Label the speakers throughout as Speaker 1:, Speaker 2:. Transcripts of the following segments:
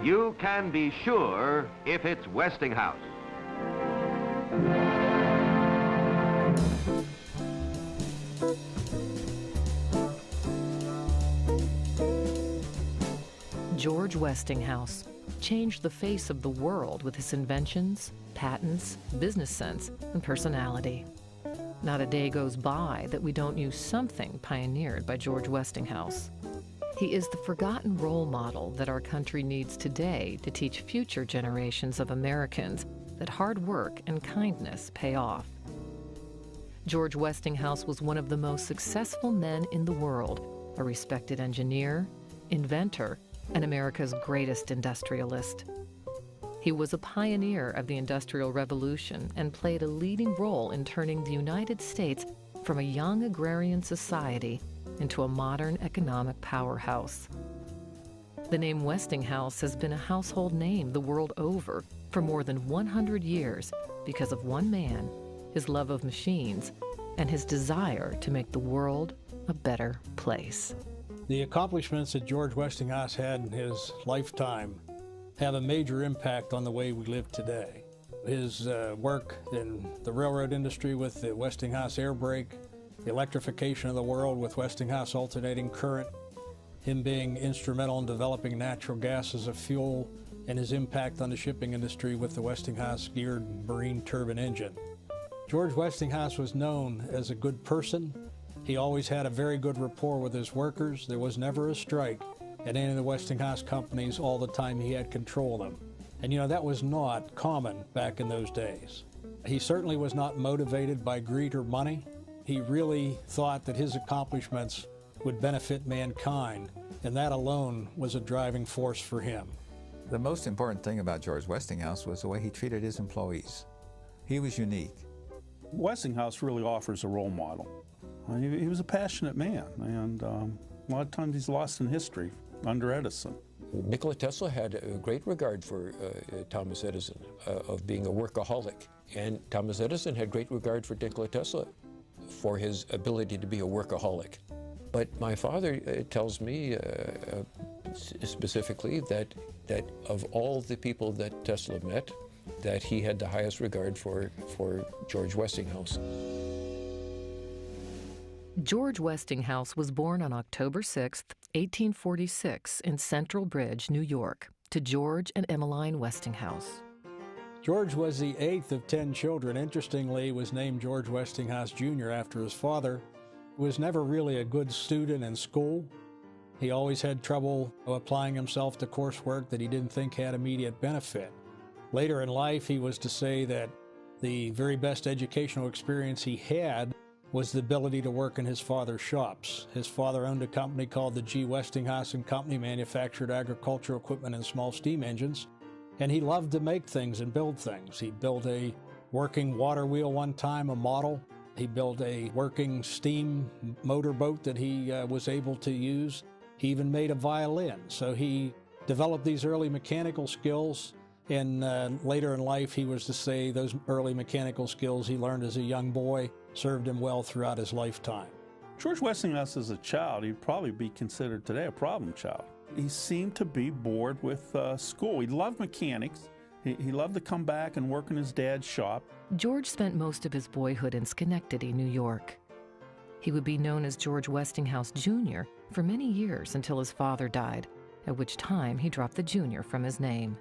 Speaker 1: You can be sure if it's Westinghouse.
Speaker 2: George Westinghouse changed the face of the world with his inventions, patents, business sense, and personality. Not a day goes by that we don't use something pioneered by George Westinghouse. He is the forgotten role model that our country needs today to teach future generations of Americans that hard work and kindness pay off. George Westinghouse was one of the most successful men in the world, a respected engineer, inventor, and America's greatest industrialist. He was a pioneer of the Industrial Revolution and played a leading role in turning the United States from a young agrarian society into a modern economic powerhouse. The name Westinghouse has been a household name the world over for more than 100 years because of one man, his love of machines, and his desire to make the world a better place.
Speaker 3: The accomplishments that George Westinghouse had in his lifetime have a major impact on the way we live today. His work in the railroad industry with the Westinghouse air brake, the electrification of the world with Westinghouse alternating current, him being instrumental in developing natural gas as a fuel, and his impact on the shipping industry with the Westinghouse geared marine turbine engine. George Westinghouse was known as a good person. He always had a very good rapport with his workers. There was never a strike at any of the Westinghouse companies all the time he had control of them. And that was not common back in those days. He certainly was not motivated by greed or money. He really thought that his accomplishments would benefit mankind, and that alone was a driving force for him.
Speaker 4: The most important thing about George Westinghouse was the way he treated his employees. He was unique.
Speaker 5: Westinghouse really offers a role model. He was a passionate man, and a lot of times he's lost in history under Edison.
Speaker 6: Nikola Tesla had a great regard for Thomas Edison, of being a workaholic. And Thomas Edison had great regard for Nikola Tesla for his ability to be a workaholic. But my father tells me specifically that of all the people that Tesla met, that he had the highest regard for George Westinghouse.
Speaker 2: George Westinghouse was born on October 6, 1846, in Central Bridge, New York, to George and Emmeline Westinghouse.
Speaker 3: George was the 8th of 10 children. Interestingly, was named George Westinghouse Jr. after his father. He was never really a good student in school. He always had trouble applying himself to coursework that he didn't think had immediate benefit. Later in life, he was to say that the very best educational experience he had was the ability to work in his father's shops. His father owned a company called the G. Westinghouse and Company, manufactured agricultural equipment and small steam engines, and he loved to make things and build things. He built a working water wheel one time, a model. He built a working steam motorboat that he was able to use. He even made a violin. So he developed these early mechanical skills, and later in life he was to say those early mechanical skills he learned as a young boy served him well throughout his lifetime.
Speaker 5: George Westinghouse as a child, he'd probably be considered today a problem child. He seemed to be bored with school. He loved mechanics. He loved to come back and work in his dad's shop.
Speaker 2: George spent most of his boyhood in Schenectady, New York. He would be known as George Westinghouse Jr. for many years until his father died, at which time he dropped the Jr. from his name.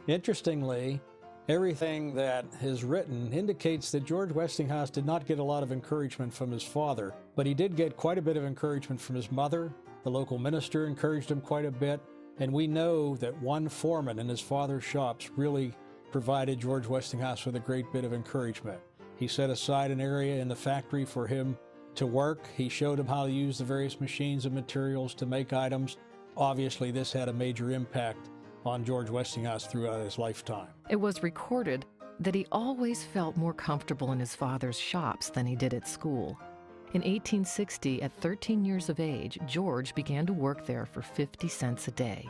Speaker 3: Interestingly, everything that is written indicates that George Westinghouse did not get a lot of encouragement from his father, but he did get quite a bit of encouragement from his mother. The local minister encouraged him quite a bit, and we know that one foreman in his father's shops really provided George Westinghouse with a great bit of encouragement. He set aside an area in the factory for him to work. He showed him how to use the various machines and materials to make items. Obviously, this had a major impact on George Westinghouse throughout his lifetime.
Speaker 2: It was recorded that he always felt more comfortable in his father's shops than he did at school. In 1860, at 13 years of age, George began to work there for 50 cents a day.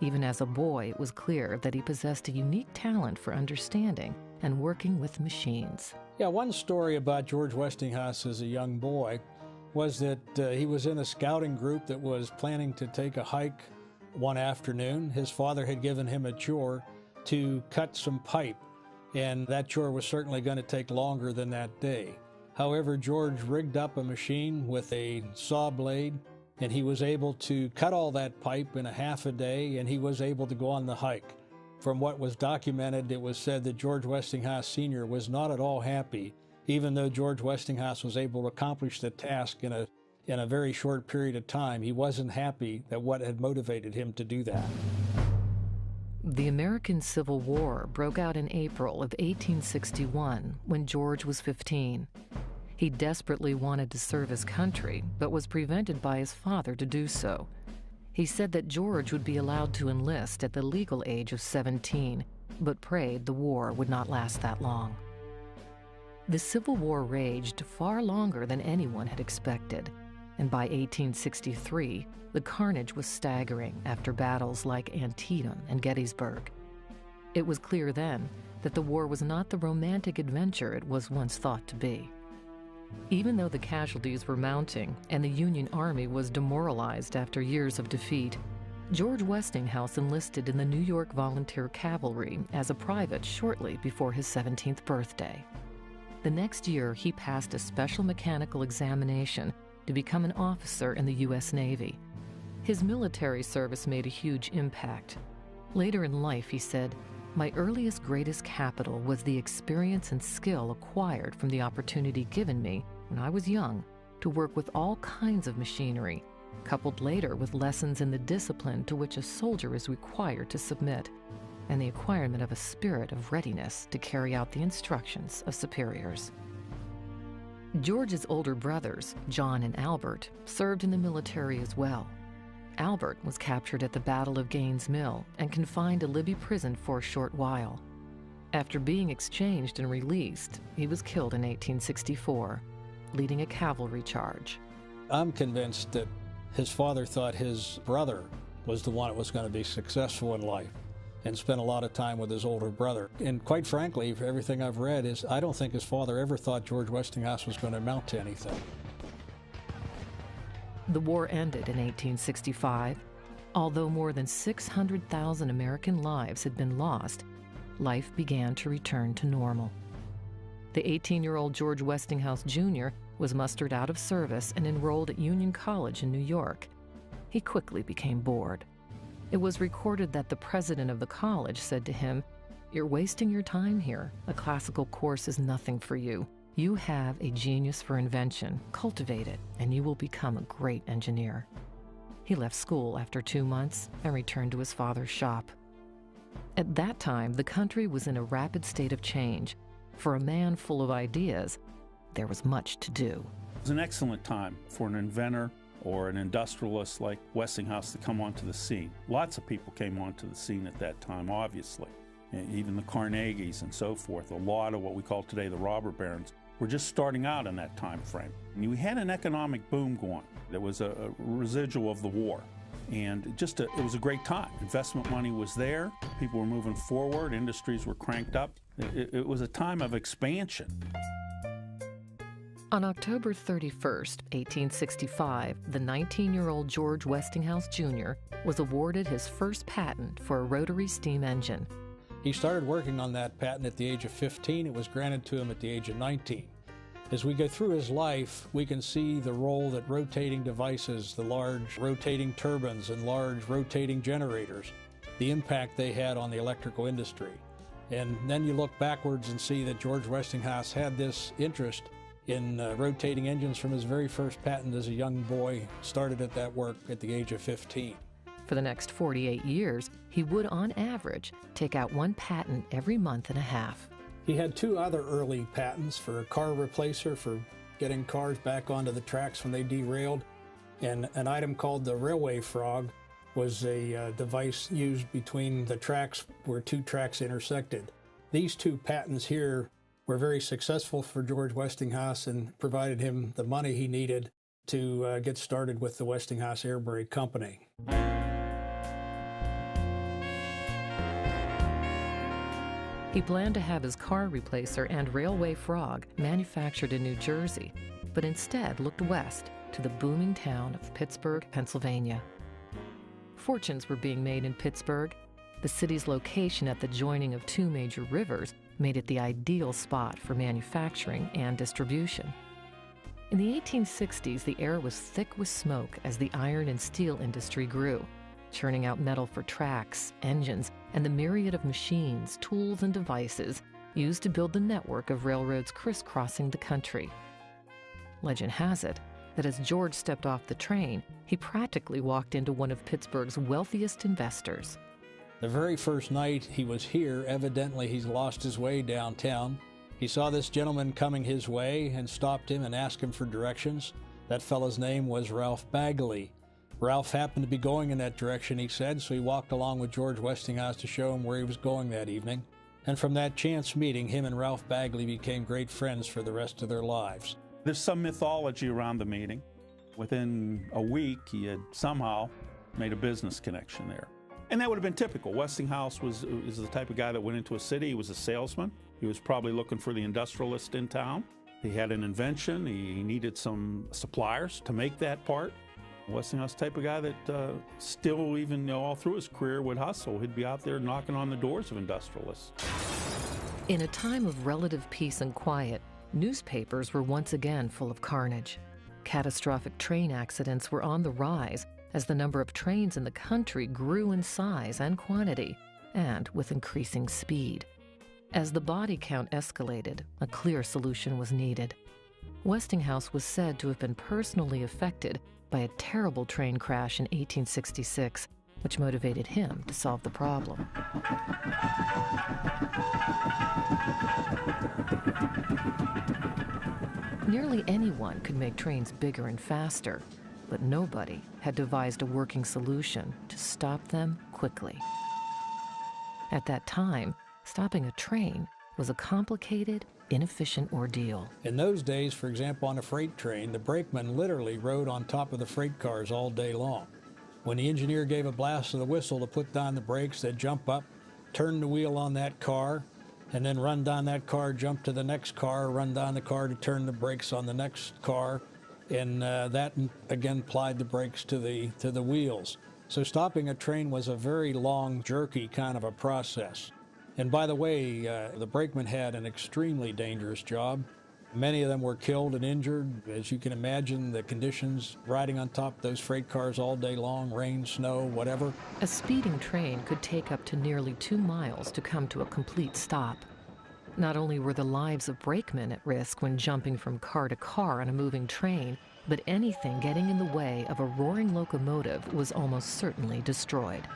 Speaker 2: Even as a boy, it was clear that he possessed a unique talent for understanding and working with machines.
Speaker 3: Yeah, one story about George Westinghouse as a young boy was that he was in a scouting group that was planning to take a hike one afternoon. His father had given him a chore to cut some pipe, and that chore was certainly going to take longer than that day. However, George rigged up a machine with a saw blade, and he was able to cut all that pipe in a half a day, and he was able to go on the hike. From what was documented, it was said that George Westinghouse Sr. was not at all happy, even though George Westinghouse was able to accomplish the task in a very short period of time. He wasn't happy that what had motivated him to do that.
Speaker 2: The American Civil War broke out in April of 1861 when George was 15. He desperately wanted to serve his country, but was prevented by his father to do so. He said that George would be allowed to enlist at the legal age of 17, but prayed the war would not last that long. The Civil War raged far longer than anyone had expected, and by 1863, the carnage was staggering after battles like Antietam and Gettysburg. It was clear then that the war was not the romantic adventure it was once thought to be. Even though the casualties were mounting and the Union Army was demoralized after years of defeat, George Westinghouse enlisted in the New York Volunteer Cavalry as a private shortly before his 17th birthday. The next year, he passed a special mechanical examination to become an officer in the U.S. Navy. His military service made a huge impact. Later in life, he said, "My earliest, greatest capital was the experience and skill acquired from the opportunity given me when I was young to work with all kinds of machinery, coupled later with lessons in the discipline to which a soldier is required to submit, and the acquirement of a spirit of readiness to carry out the instructions of superiors." George's older brothers, John and Albert, served in the military as well. Albert was captured at the Battle of Gaines' Mill and confined to Libby Prison for a short while. After being exchanged and released, he was killed in 1864, leading a cavalry charge.
Speaker 3: I'm convinced that his father thought his brother was the one that was going to be successful in life and spent a lot of time with his older brother. And quite frankly, for everything I've read, I don't think his father ever thought George Westinghouse was going to amount to anything.
Speaker 2: The war ended in 1865. Although more than 600,000 American lives had been lost, life began to return to normal. The 18-year-old George Westinghouse Jr. was mustered out of service and enrolled at Union College in New York. He quickly became bored. It was recorded that the president of the college said to him, "You're wasting your time here. A classical course is nothing for you. You have a genius for invention. Cultivate it, and you will become a great engineer." He left school after 2 months and returned to his father's shop. At that time, the country was in a rapid state of change. For a man full of ideas, there was much to do.
Speaker 5: It was an excellent time for an inventor or an industrialist like Westinghouse to come onto the scene. Lots of people came onto the scene at that time, obviously. Even the Carnegies and so forth. A lot of what we call today the robber barons were just starting out in that time frame. And we had an economic boom going. There was a residual of the war. And it was a great time. Investment money was there. People were moving forward. Industries were cranked up. It was a time of expansion.
Speaker 2: On October 31st, 1865, the 19-year-old George Westinghouse Jr. was awarded his first patent for a rotary steam engine.
Speaker 3: He started working on that patent at the age of 15. It was granted to him at the age of 19. As we go through his life, we can see the role that rotating devices, the large rotating turbines and large rotating generators, the impact they had on the electrical industry. And then you look backwards and see that George Westinghouse had this interest in rotating engines from his very first patent as a young boy, started at that work at the age of 15.
Speaker 2: For the next 48 years, he would, on average, take out one patent every month and a half.
Speaker 3: He had 2 other early patents for a car replacer for getting cars back onto the tracks when they derailed, and an item called the railway frog was a device used between the tracks where 2 tracks intersected. These 2 patents here were very successful for George Westinghouse and provided him the money he needed to get started with the Westinghouse Air Brake Company.
Speaker 2: He planned to have his car replacer and railway frog manufactured in New Jersey, but instead looked west to the booming town of Pittsburgh, Pennsylvania. Fortunes were being made in Pittsburgh. The city's location at the joining of two major rivers made it the ideal spot for manufacturing and distribution. In the 1860s, the air was thick with smoke as the iron and steel industry grew, churning out metal for tracks, engines, and the myriad of machines, tools, and devices used to build the network of railroads crisscrossing the country. Legend has it that as George stepped off the train, he practically walked into one of Pittsburgh's wealthiest investors.
Speaker 3: The very first night he was here, evidently he's lost his way downtown. He saw this gentleman coming his way and stopped him and asked him for directions. That fellow's name was Ralph Bagley. Ralph happened to be going in that direction, he said, so he walked along with George Westinghouse to show him where he was going that evening. And from that chance meeting, him and Ralph Bagley became great friends for the rest of their lives.
Speaker 5: There's some mythology around the meeting. Within a week, he had somehow made a business connection there. And that would have been typical. Westinghouse is the type of guy that went into a city. He was a salesman. He was probably looking for the industrialist in town. He had an invention. He needed some suppliers to make that part. Westinghouse type of guy that still, even all through his career, would hustle. He'd be out there knocking on the doors of industrialists.
Speaker 2: In a time of relative peace and quiet, newspapers were once again full of carnage. Catastrophic train accidents were on the rise as the number of trains in the country grew in size and quantity, and with increasing speed. As the body count escalated, a clear solution was needed. Westinghouse was said to have been personally affected by a terrible train crash in 1866, which motivated him to solve the problem. Nearly anyone could make trains bigger and faster, but nobody had devised a working solution to stop them quickly. At that time, stopping a train was a complicated, inefficient ordeal.
Speaker 3: In those days, for example, on a freight train, the brakeman literally rode on top of the freight cars all day long. When the engineer gave a blast of the whistle to put down the brakes, they'd jump up, turn the wheel on that car, and then run down that car, jump to the next car, run down the car to turn the brakes on the next car, and that again applied the brakes to the wheels. So stopping a train was a very long, jerky kind of a process. And by the way, the brakemen had an extremely dangerous job. Many of them were killed and injured. As you can imagine, the conditions riding on top of those freight cars all day long, rain, snow, whatever.
Speaker 2: A speeding train could take up to nearly 2 miles to come to a complete stop. Not only were the lives of brakemen at risk when jumping from car to car on a moving train, but anything getting in the way of a roaring locomotive was almost certainly destroyed.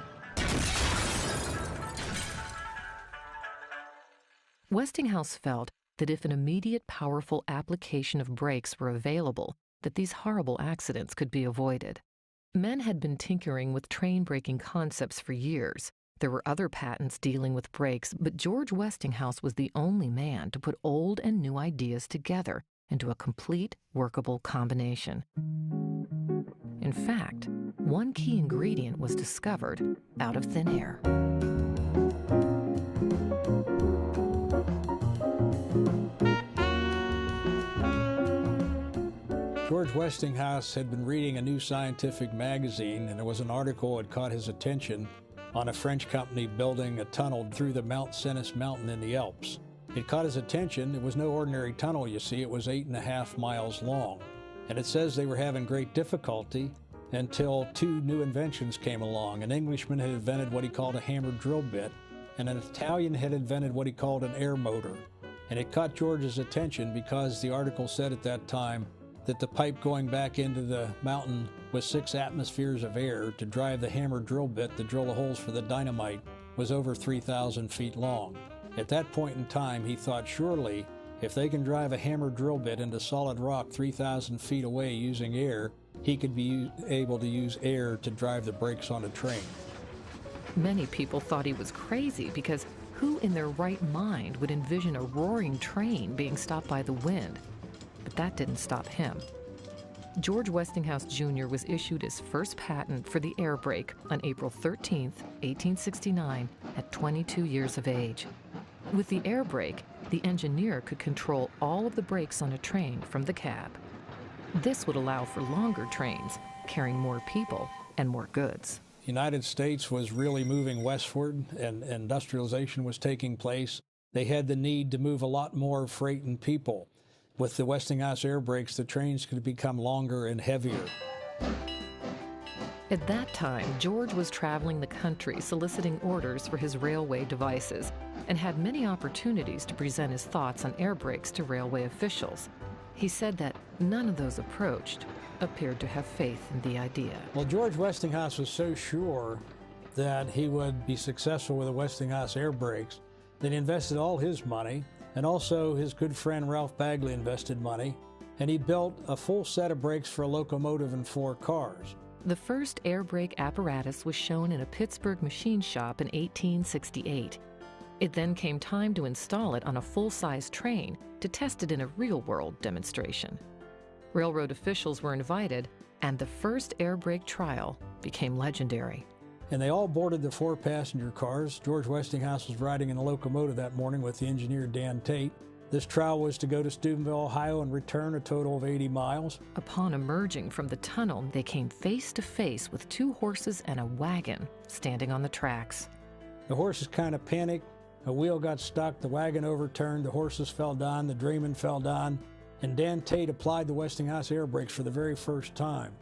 Speaker 2: Westinghouse felt that if an immediate, powerful application of brakes were available, that these horrible accidents could be avoided. Men had been tinkering with train braking concepts for years. There were other patents dealing with brakes, but George Westinghouse was the only man to put old and new ideas together into a complete, workable combination. In fact, one key ingredient was discovered out of thin air.
Speaker 3: George Westinghouse had been reading a new scientific magazine, and there was an article that caught his attention on a French company building a tunnel through the Mount Cenis mountain in the Alps. It caught his attention. It was no ordinary tunnel, you see. It was 8.5 miles long. And it says they were having great difficulty until two new inventions came along. An Englishman had invented what he called a hammer drill bit, and an Italian had invented what he called an air motor. And it caught George's attention because the article said at that time that the pipe going back into the mountain with 6 atmospheres of air to drive the hammer drill bit to drill the holes for the dynamite was over 3,000 feet long. At that point in time, he thought, surely, if they can drive a hammer drill bit into solid rock 3,000 feet away using air, he could be able to use air to drive the brakes on a train.
Speaker 2: Many people thought he was crazy because who in their right mind would envision a roaring train being stopped by the wind? But that didn't stop him. George Westinghouse Jr. was issued his first patent for the air brake on April 13, 1869, at 22 years of age. With the air brake, the engineer could control all of the brakes on a train from the cab. This would allow for longer trains, carrying more people and more goods.
Speaker 3: The United States was really moving westward and industrialization was taking place. They had the need to move a lot more freight and people. With the Westinghouse air brakes, the trains could become longer and heavier.
Speaker 2: At that time, George was traveling the country soliciting orders for his railway devices and had many opportunities to present his thoughts on air brakes to railway officials. He said that none of those approached appeared to have faith in the idea.
Speaker 3: Well, George Westinghouse was so sure that he would be successful with the Westinghouse air brakes that he invested all his money, and also his good friend Ralph Bagley invested money, and he built a full set of brakes for a locomotive and 4 cars.
Speaker 2: The first air brake apparatus was shown in a Pittsburgh machine shop in 1868. It then came time to install it on a full-size train to test it in a real-world demonstration. Railroad officials were invited, and the first air brake trial became legendary.
Speaker 3: And they all boarded the 4-passenger cars. George Westinghouse was riding in a locomotive that morning with the engineer Dan Tate. This trial was to go to Steubenville, Ohio, and return a total of 80 miles.
Speaker 2: Upon emerging from the tunnel, they came face to face with 2 horses and a wagon standing on the tracks.
Speaker 3: The horses kind of panicked. A wheel got stuck, the wagon overturned, the horses fell down, the drayman fell down, and Dan Tate applied the Westinghouse air brakes for the very first time.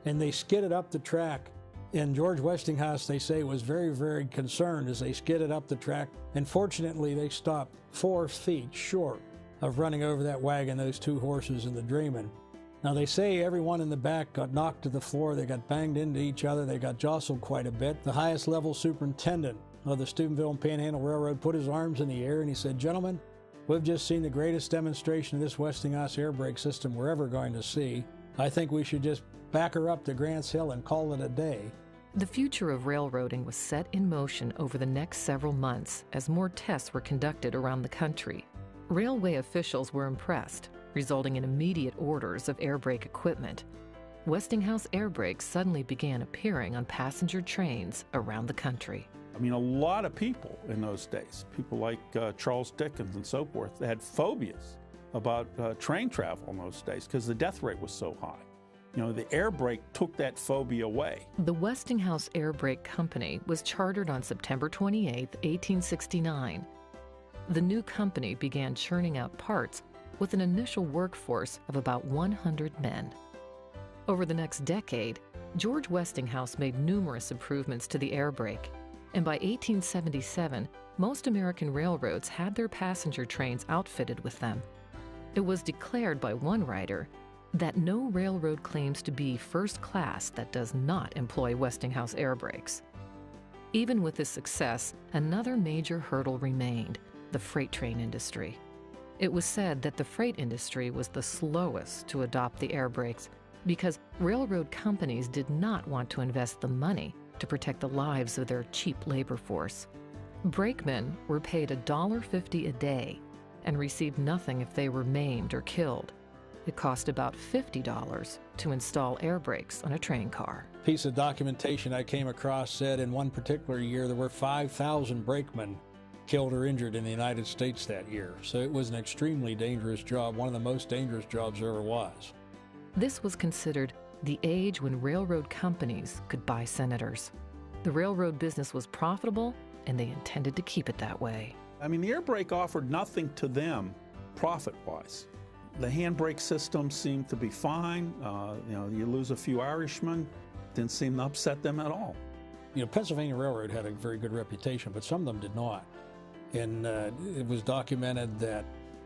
Speaker 3: And they skidded up the track. And George Westinghouse, they say, was very, very concerned as they skidded up the track. And fortunately, they stopped 4 feet short of running over that wagon, those 2 horses and the drayman. Now, they say everyone in the back got knocked to the floor. They got banged into each other. They got jostled quite a bit. The highest level superintendent of the Steubenville and Panhandle Railroad put his arms in the air and he said, "Gentlemen, we've just seen the greatest demonstration of this Westinghouse air brake system we're ever going to see. I think we should just back her up to Grants Hill and call it a day."
Speaker 2: The future of railroading was set in motion over the next several months as more tests were conducted around the country. Railway officials were impressed, resulting in immediate orders of air brake equipment. Westinghouse air brakes suddenly began appearing on passenger trains around the country.
Speaker 5: I mean, a lot of people in those days, people like Charles Dickens and so forth, they had phobias about train travel in those days because the death rate was so high. You know, the air brake took that phobia away.
Speaker 2: The Westinghouse Air Brake Company was chartered on September 28, 1869. The new company began churning out parts with an initial workforce of about 100 men. Over the next decade, George Westinghouse made numerous improvements to the air brake, and by 1877, most American railroads had their passenger trains outfitted with them. It was declared by one writer that no railroad claims to be first class that does not employ Westinghouse air brakes. Even with this success, another major hurdle remained: the freight train industry. It was said that the freight industry was the slowest to adopt the air brakes because railroad companies did not want to invest the money to protect the lives of their cheap labor force. Brakemen were paid $1.50 a day and received nothing if they were maimed or killed. It cost about $50 to install air brakes on a train car.
Speaker 3: A piece of documentation I came across said in one particular year there were 5,000 brakemen killed or injured in the United States that year. So it was an extremely dangerous job, one of the most dangerous jobs there ever was.
Speaker 2: This was considered the age when railroad companies could buy senators. The railroad business was profitable, and they intended to keep it that way.
Speaker 5: I mean, the air brake offered nothing to them profit-wise. The handbrake system seemed to be fine. You lose a few Irishmen, didn't seem to upset them at all.
Speaker 3: You know, Pennsylvania Railroad had a very good reputation, but some of them did not. And it was documented that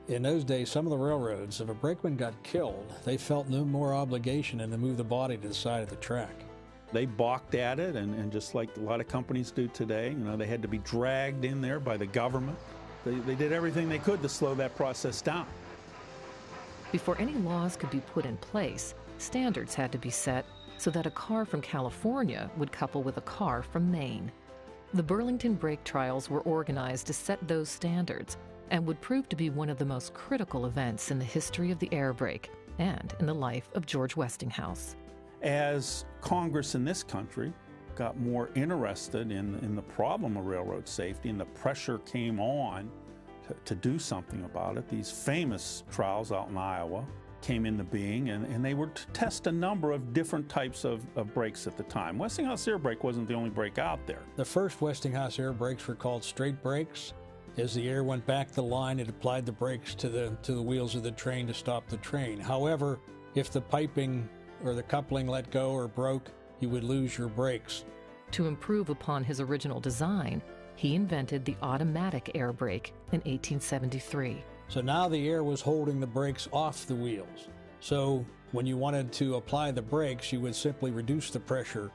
Speaker 3: in those days, some of the railroads, if a brakeman got killed, they felt no more obligation than to move the body to the side of the track.
Speaker 5: They balked at it, and just like a lot of companies do today, they had to be dragged in there by the government. They did everything they could to slow that process down.
Speaker 2: Before any laws could be put in place, standards had to be set so that a car from California would couple with a car from Maine. The Burlington brake trials were organized to set those standards and would prove to be one of the most critical events in the history of the air brake and in the life of George Westinghouse.
Speaker 5: As Congress in this country got more interested in the problem of railroad safety and the pressure came on to do something about it, these famous trials out in Iowa, came into being, and they were to test a number of different types of brakes at the time. Westinghouse air brake wasn't the only brake out there.
Speaker 3: The first Westinghouse air brakes were called straight brakes. As the air went back the line, it applied the brakes to the wheels of the train to stop the train. However, if the piping or the coupling let go or broke, you would lose your brakes.
Speaker 2: To improve upon his original design, he invented the automatic air brake in 1873.
Speaker 3: So now the air was holding the brakes off the wheels. So when you wanted to apply the brakes, you would simply reduce the pressure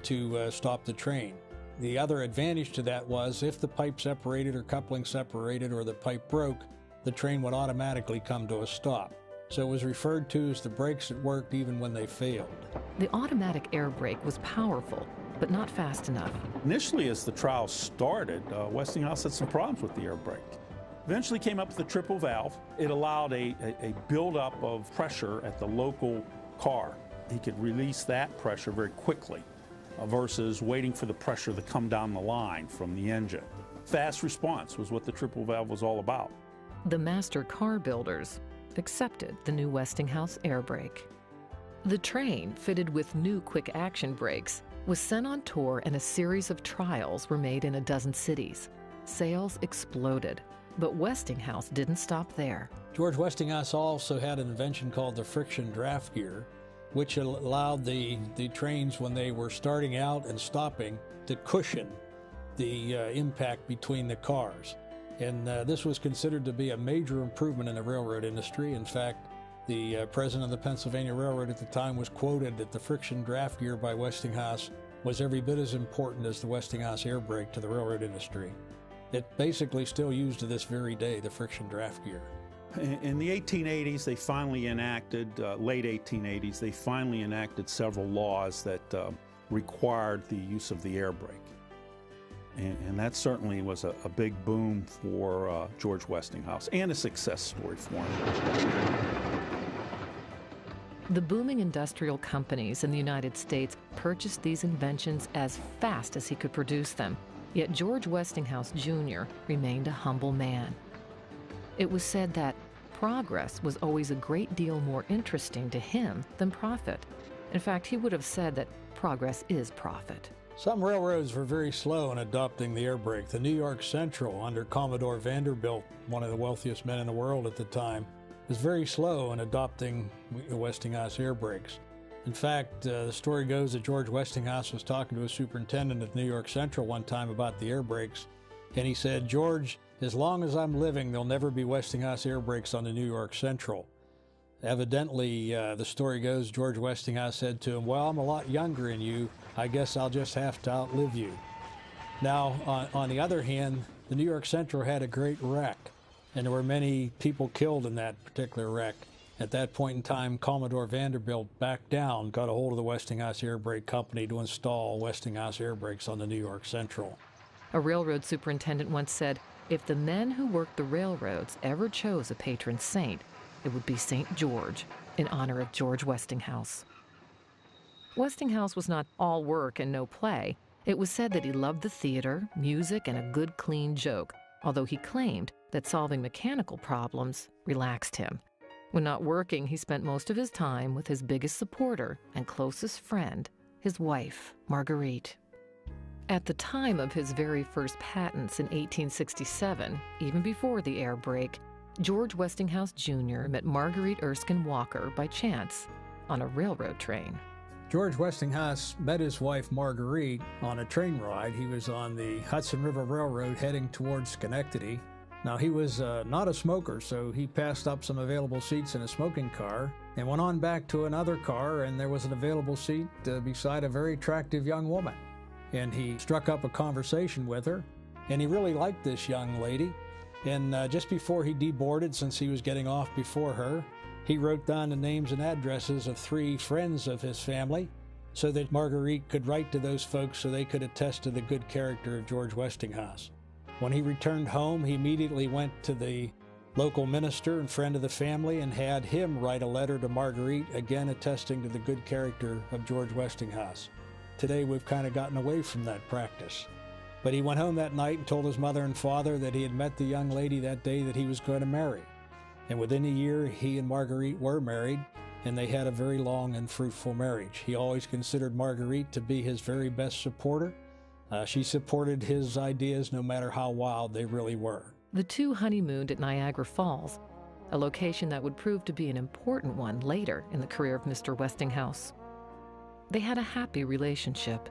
Speaker 3: to stop the train. The other advantage to that was if the pipe separated or coupling separated or the pipe broke, the train would automatically come to a stop. So it was referred to as the brakes that worked even when they failed.
Speaker 2: The automatic air brake was powerful, but not fast enough.
Speaker 5: Initially, as the trials started, Westinghouse had some problems with the air brake. Eventually came up with the triple valve. It allowed a buildup of pressure at the local car. He could release that pressure very quickly versus waiting for the pressure to come down the line from the engine. Fast response was what the triple valve was all about.
Speaker 2: The master car builders accepted the new Westinghouse air brake. The train, fitted with new quick-action brakes, was sent on tour and a series of trials were made in a dozen cities. Sales exploded, but Westinghouse didn't stop there.
Speaker 3: George Westinghouse also had an invention called the friction draft gear, which allowed the trains, when they were starting out and stopping, to cushion the impact between the cars. And this was considered to be a major improvement in the railroad industry. In fact, the president of the Pennsylvania Railroad at the time was quoted that the friction draft gear by Westinghouse was every bit as important as the Westinghouse air brake to the railroad industry. It basically still used to this very day, the friction draft gear.
Speaker 5: In the 1880s, they finally enacted, late 1880s, they finally enacted several laws that required the use of the air brake. And that certainly was a big boom for George Westinghouse and a success story for him.
Speaker 2: The booming industrial companies in the United States purchased these inventions as fast as he could produce them, yet George Westinghouse Jr. remained a humble man. It was said that progress was always a great deal more interesting to him than profit. In fact, he would have said that progress is profit.
Speaker 3: Some railroads were very slow in adopting the air brake. The New York Central, under Commodore Vanderbilt, one of the wealthiest men in the world at the time, was very slow in adopting the Westinghouse air brakes. In fact, the story goes that George Westinghouse was talking to a superintendent at New York Central one time about the air brakes, and he said, "George, as long as I'm living, there'll never be Westinghouse air brakes on the New York Central." Evidently, the story goes, George Westinghouse said to him, "Well, I'm a lot younger than you. I guess I'll just have to outlive you." Now, on the other hand, the New York Central had a great wreck, and there were many people killed in that particular wreck. At that point in time, Commodore Vanderbilt backed down, got a hold of the Westinghouse Air Brake Company to install Westinghouse air brakes on the New York Central.
Speaker 2: A railroad superintendent once said, if the men who worked the railroads ever chose a patron saint, it would be St. George, in honor of George Westinghouse. Westinghouse was not all work and no play. It was said that he loved the theater, music, and a good, clean joke, although he claimed that solving mechanical problems relaxed him. When not working, he spent most of his time with his biggest supporter and closest friend, his wife, Marguerite. At the time of his very first patents in 1867, even before the air brake, George Westinghouse Jr. met Marguerite Erskine Walker by chance on a railroad train.
Speaker 3: George Westinghouse met his wife Marguerite on a train ride. He was on the Hudson River Railroad heading towards Schenectady. Now, he was not a smoker, so he passed up some available seats in a smoking car and went on back to another car, and there was an available seat beside a very attractive young woman. And he struck up a conversation with her, and he really liked this young lady. And just before he deboarded, since he was getting off before her, he wrote down the names and addresses of 3 friends of his family so that Marguerite could write to those folks so they could attest to the good character of George Westinghouse. When he returned home, he immediately went to the local minister and friend of the family and had him write a letter to Marguerite, again attesting to the good character of George Westinghouse. Today, we've kind of gotten away from that practice. But he went home that night and told his mother and father that he had met the young lady that day that he was going to marry. And within a year, he and Marguerite were married, and they had a very long and fruitful marriage. He always considered Marguerite to be his very best supporter. She supported his ideas no matter how wild they really were.
Speaker 2: The two honeymooned at Niagara Falls, a location that would prove to be an important one later in the career of Mr. Westinghouse. They had a happy relationship.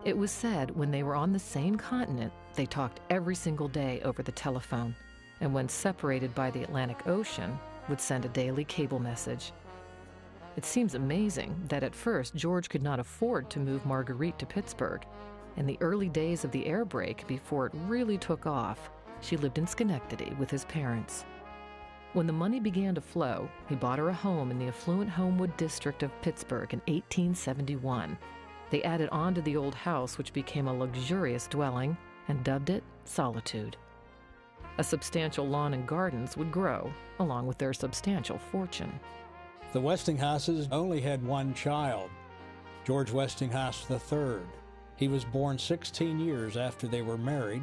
Speaker 2: It was said when they were on the same continent, they talked every single day over the telephone, and when separated by the Atlantic Ocean, would send a daily cable message. It seems amazing that at first George could not afford to move Marguerite to Pittsburgh. In the early days of the air brake, before it really took off, she lived in Schenectady with his parents. When the money began to flow, he bought her a home in the affluent Homewood district of Pittsburgh in 1871. They added on to the old house, which became a luxurious dwelling, and dubbed it Solitude. A substantial lawn and gardens would grow, along with their substantial fortune.
Speaker 3: The Westinghouses only had one child, George Westinghouse III. He was born 16 years after they were married.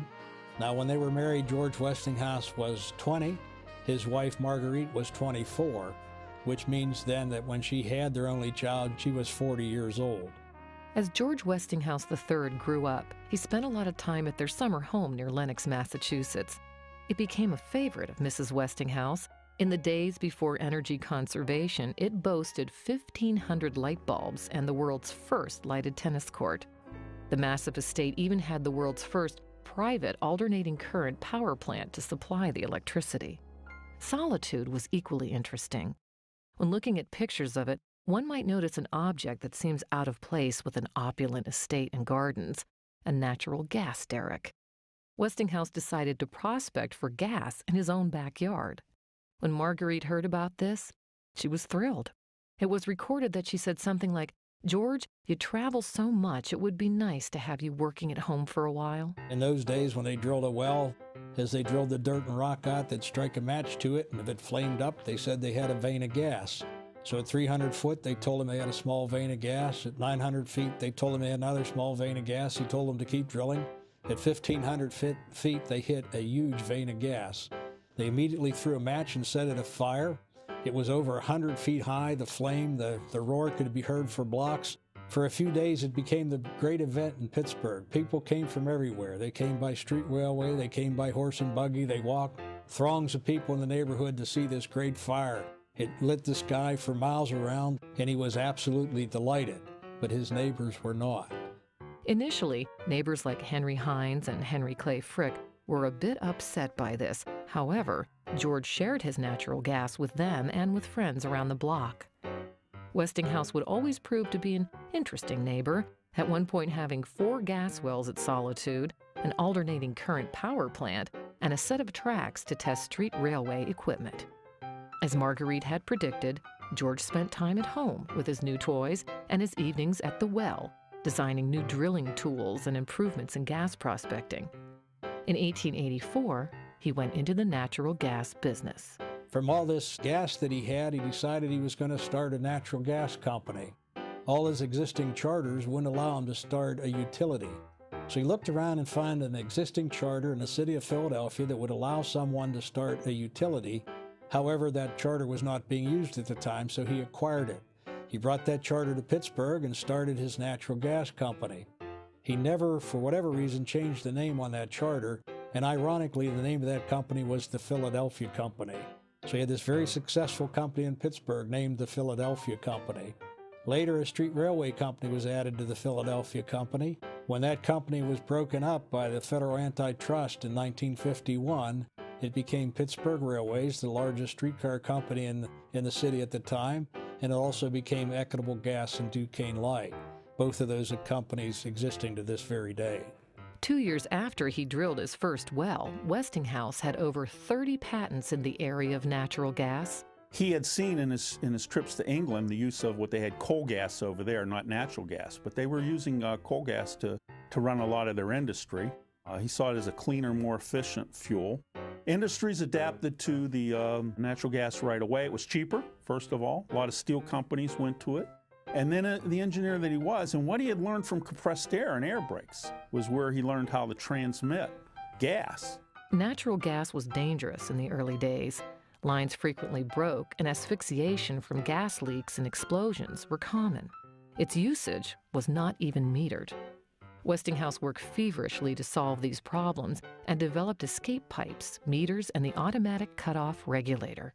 Speaker 3: Now, when they were married, George Westinghouse was 20. His wife, Marguerite, was 24, which means then that when she had their only child, she was 40 years old.
Speaker 2: As George Westinghouse III grew up, he spent a lot of time at their summer home near Lenox, Massachusetts. It became a favorite of Mrs. Westinghouse. In the days before energy conservation, it boasted 1,500 light bulbs and the world's first lighted tennis court. The massive estate even had the world's first private alternating current power plant to supply the electricity. Solitude was equally interesting. When looking at pictures of it, one might notice an object that seems out of place with an opulent estate and gardens, a natural gas derrick. Westinghouse decided to prospect for gas in his own backyard. When Marguerite heard about this, she was thrilled. It was recorded that she said something like, "George, you travel so much, it would be nice to have you working at home for a while."
Speaker 3: In those days, when they drilled a well, as they drilled the dirt and rock out, they'd strike a match to it, and if it flamed up, they said they had a vein of gas. So at 300 foot, they told him they had a small vein of gas. At 900 feet, they told him they had another small vein of gas. He told them to keep drilling. At 1,500 feet, they hit a huge vein of gas. They immediately threw a match and set it afire. It was over 100 feet high. The flame, the roar could be heard for blocks. For a few days, it became the great event in Pittsburgh. People came from everywhere. They came by street railway. They came by horse and buggy. They walked throngs of people in the neighborhood to see this great fire. It lit the sky for miles around, and he was absolutely delighted, but his neighbors were not.
Speaker 2: Initially, neighbors like Henry Hines and Henry Clay Frick were a bit upset by this. However, George shared his natural gas with them and with friends around the block. Westinghouse would always prove to be an interesting neighbor, at one point having 4 gas wells at Solitude, an alternating current power plant, and a set of tracks to test street railway equipment. As Marguerite had predicted, George spent time at home with his new toys and his evenings at the well, designing new drilling tools and improvements in gas prospecting. In 1884, he went into the natural gas business.
Speaker 3: From all this gas that he decided he was going to start a natural gas company. All his existing charters wouldn't allow him to start a utility. So he looked around and found an existing charter in the city of Philadelphia that would allow someone to start a utility. However, that charter was not being used at the time, so he acquired it. He brought that charter to Pittsburgh and started his natural gas company. He never, for whatever reason, changed the name on that charter, and ironically, the name of that company was the Philadelphia Company. So he had this very successful company in Pittsburgh named the Philadelphia Company. Later, a street railway company was added to the Philadelphia Company. When that company was broken up by the federal antitrust in 1951, it became Pittsburgh Railways, the largest streetcar company in the city at the time, and it also became Equitable Gas and Duquesne Light. Both of those companies existing to this very day.
Speaker 2: 2 years after he drilled his first well, Westinghouse had over 30 patents in the area of natural gas.
Speaker 5: He had seen in his trips to England the use of what they had coal gas over there, not natural gas, but they were using coal gas to run a lot of their industry. He saw it as a cleaner, more efficient fuel. Industries adapted to the natural gas right away. It was cheaper, first of all. A lot of steel companies went to it. And then the engineer that he was, and what he had learned from compressed air and air brakes, was where he learned how to transmit gas.
Speaker 2: Natural gas was dangerous in the early days. Lines frequently broke, and asphyxiation from gas leaks and explosions were common. Its usage was not even metered. Westinghouse worked feverishly to solve these problems and developed escape pipes, meters, and the automatic cutoff regulator.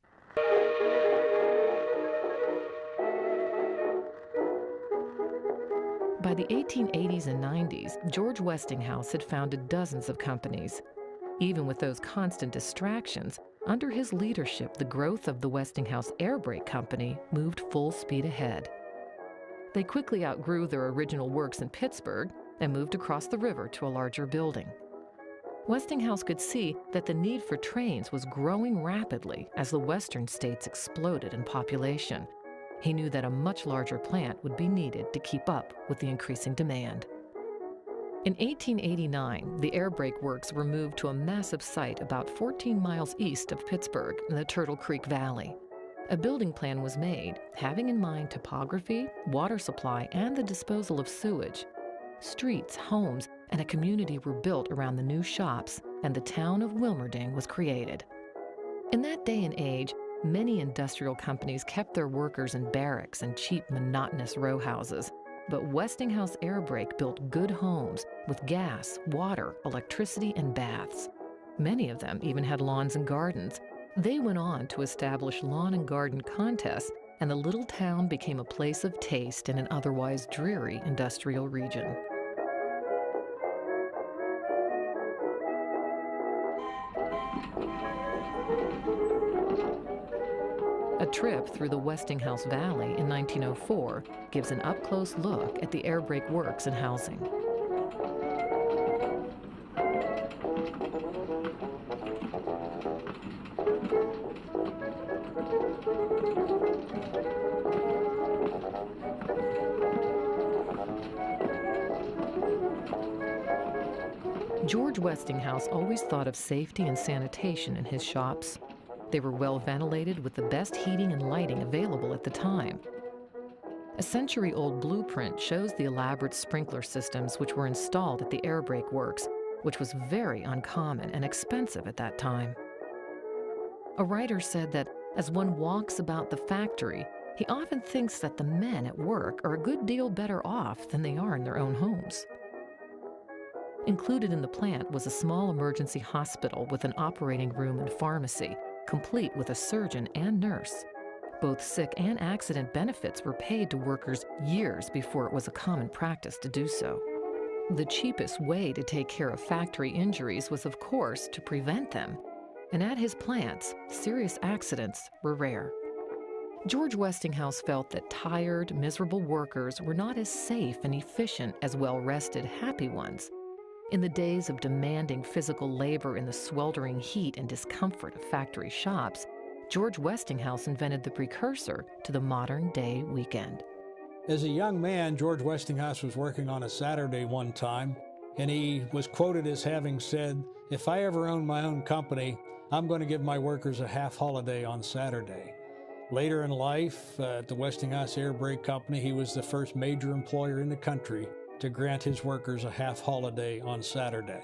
Speaker 2: By the 1880s and 90s, George Westinghouse had founded dozens of companies. Even with those constant distractions, under his leadership, the growth of the Westinghouse Air Brake Company moved full speed ahead. They quickly outgrew their original works in Pittsburgh and moved across the river to a larger building. Westinghouse could see that the need for trains was growing rapidly as the western states exploded in population. He knew that a much larger plant would be needed to keep up with the increasing demand. In 1889, the air brake works were moved to a massive site about 14 miles east of Pittsburgh in the Turtle Creek Valley. A building plan was made, having in mind topography, water supply, and the disposal of sewage. Streets, homes, and a community were built around the new shops, and the town of Wilmerding was created. In that day and age, many industrial companies kept their workers in barracks and cheap, monotonous row houses. But Westinghouse Air Brake built good homes with gas, water, electricity, and baths. Many of them even had lawns and gardens. They went on to establish lawn and garden contests, and the little town became a place of taste in an otherwise dreary industrial region. A trip through the Westinghouse Valley in 1904 gives an up-close look at the air brake works and housing. George Westinghouse always thought of safety and sanitation in his shops. They were well ventilated with the best heating and lighting available at the time. A century-old blueprint shows the elaborate sprinkler systems which were installed at the air brake works, which was very uncommon and expensive at that time. A writer said that as one walks about the factory, he often thinks that the men at work are a good deal better off than they are in their own homes. Included in the plant was a small emergency hospital with an operating room and pharmacy, complete with a surgeon and nurse. Both sick and accident benefits were paid to workers years before it was a common practice to do so. The cheapest way to take care of factory injuries was, of course, to prevent them. And at his plants, serious accidents were rare. George Westinghouse felt that tired, miserable workers were not as safe and efficient as well-rested, happy ones. In the days of demanding physical labor in the sweltering heat and discomfort of factory shops, George Westinghouse invented the precursor to the modern-day weekend.
Speaker 3: As a young man, George Westinghouse was working on a Saturday one time, and he was quoted as having said, "If I ever own my own company, I'm going to give my workers a half holiday on Saturday." Later in life, at the Westinghouse Air Brake Company, he was the first major employer in the country to grant his workers a half holiday on Saturday.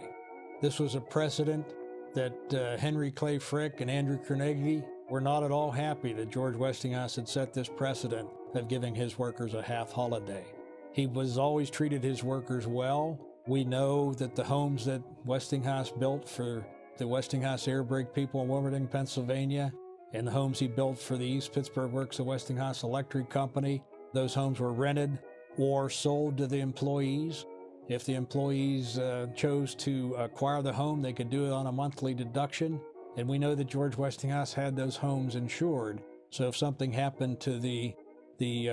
Speaker 3: This was a precedent that Henry Clay Frick and Andrew Carnegie were not at all happy that George Westinghouse had set this precedent of giving his workers a half holiday. He was always treated his workers well. We know that the homes that Westinghouse built for the Westinghouse Air Brake people in Wilmerding, Pennsylvania, and the homes he built for the East Pittsburgh Works of Westinghouse Electric Company, those homes were rented or sold to the employees. If the employees chose to acquire the home, they could do it on a monthly deduction. And we know that George Westinghouse had those homes insured. So if something happened to the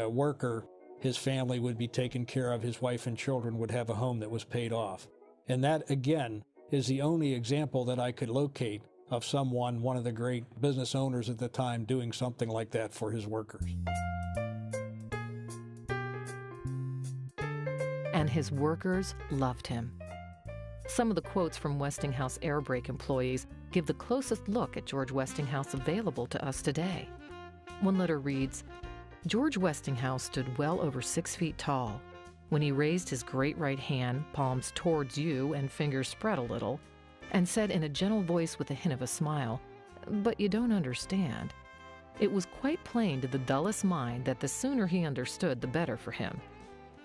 Speaker 3: worker, his family would be taken care of. His wife and children would have a home that was paid off. And that, again, is the only example that I could locate of someone, one of the great business owners at the time, doing something like that for his workers.
Speaker 2: And his workers loved him. Some of the quotes from Westinghouse Air Brake employees give the closest look at George Westinghouse available to us today. One letter reads, "George Westinghouse stood well over 6 feet tall. When he raised his great right hand, palms towards you and fingers spread a little, and said in a gentle voice with a hint of a smile, but you don't understand. It was quite plain to the dullest mind that the sooner he understood, the better for him.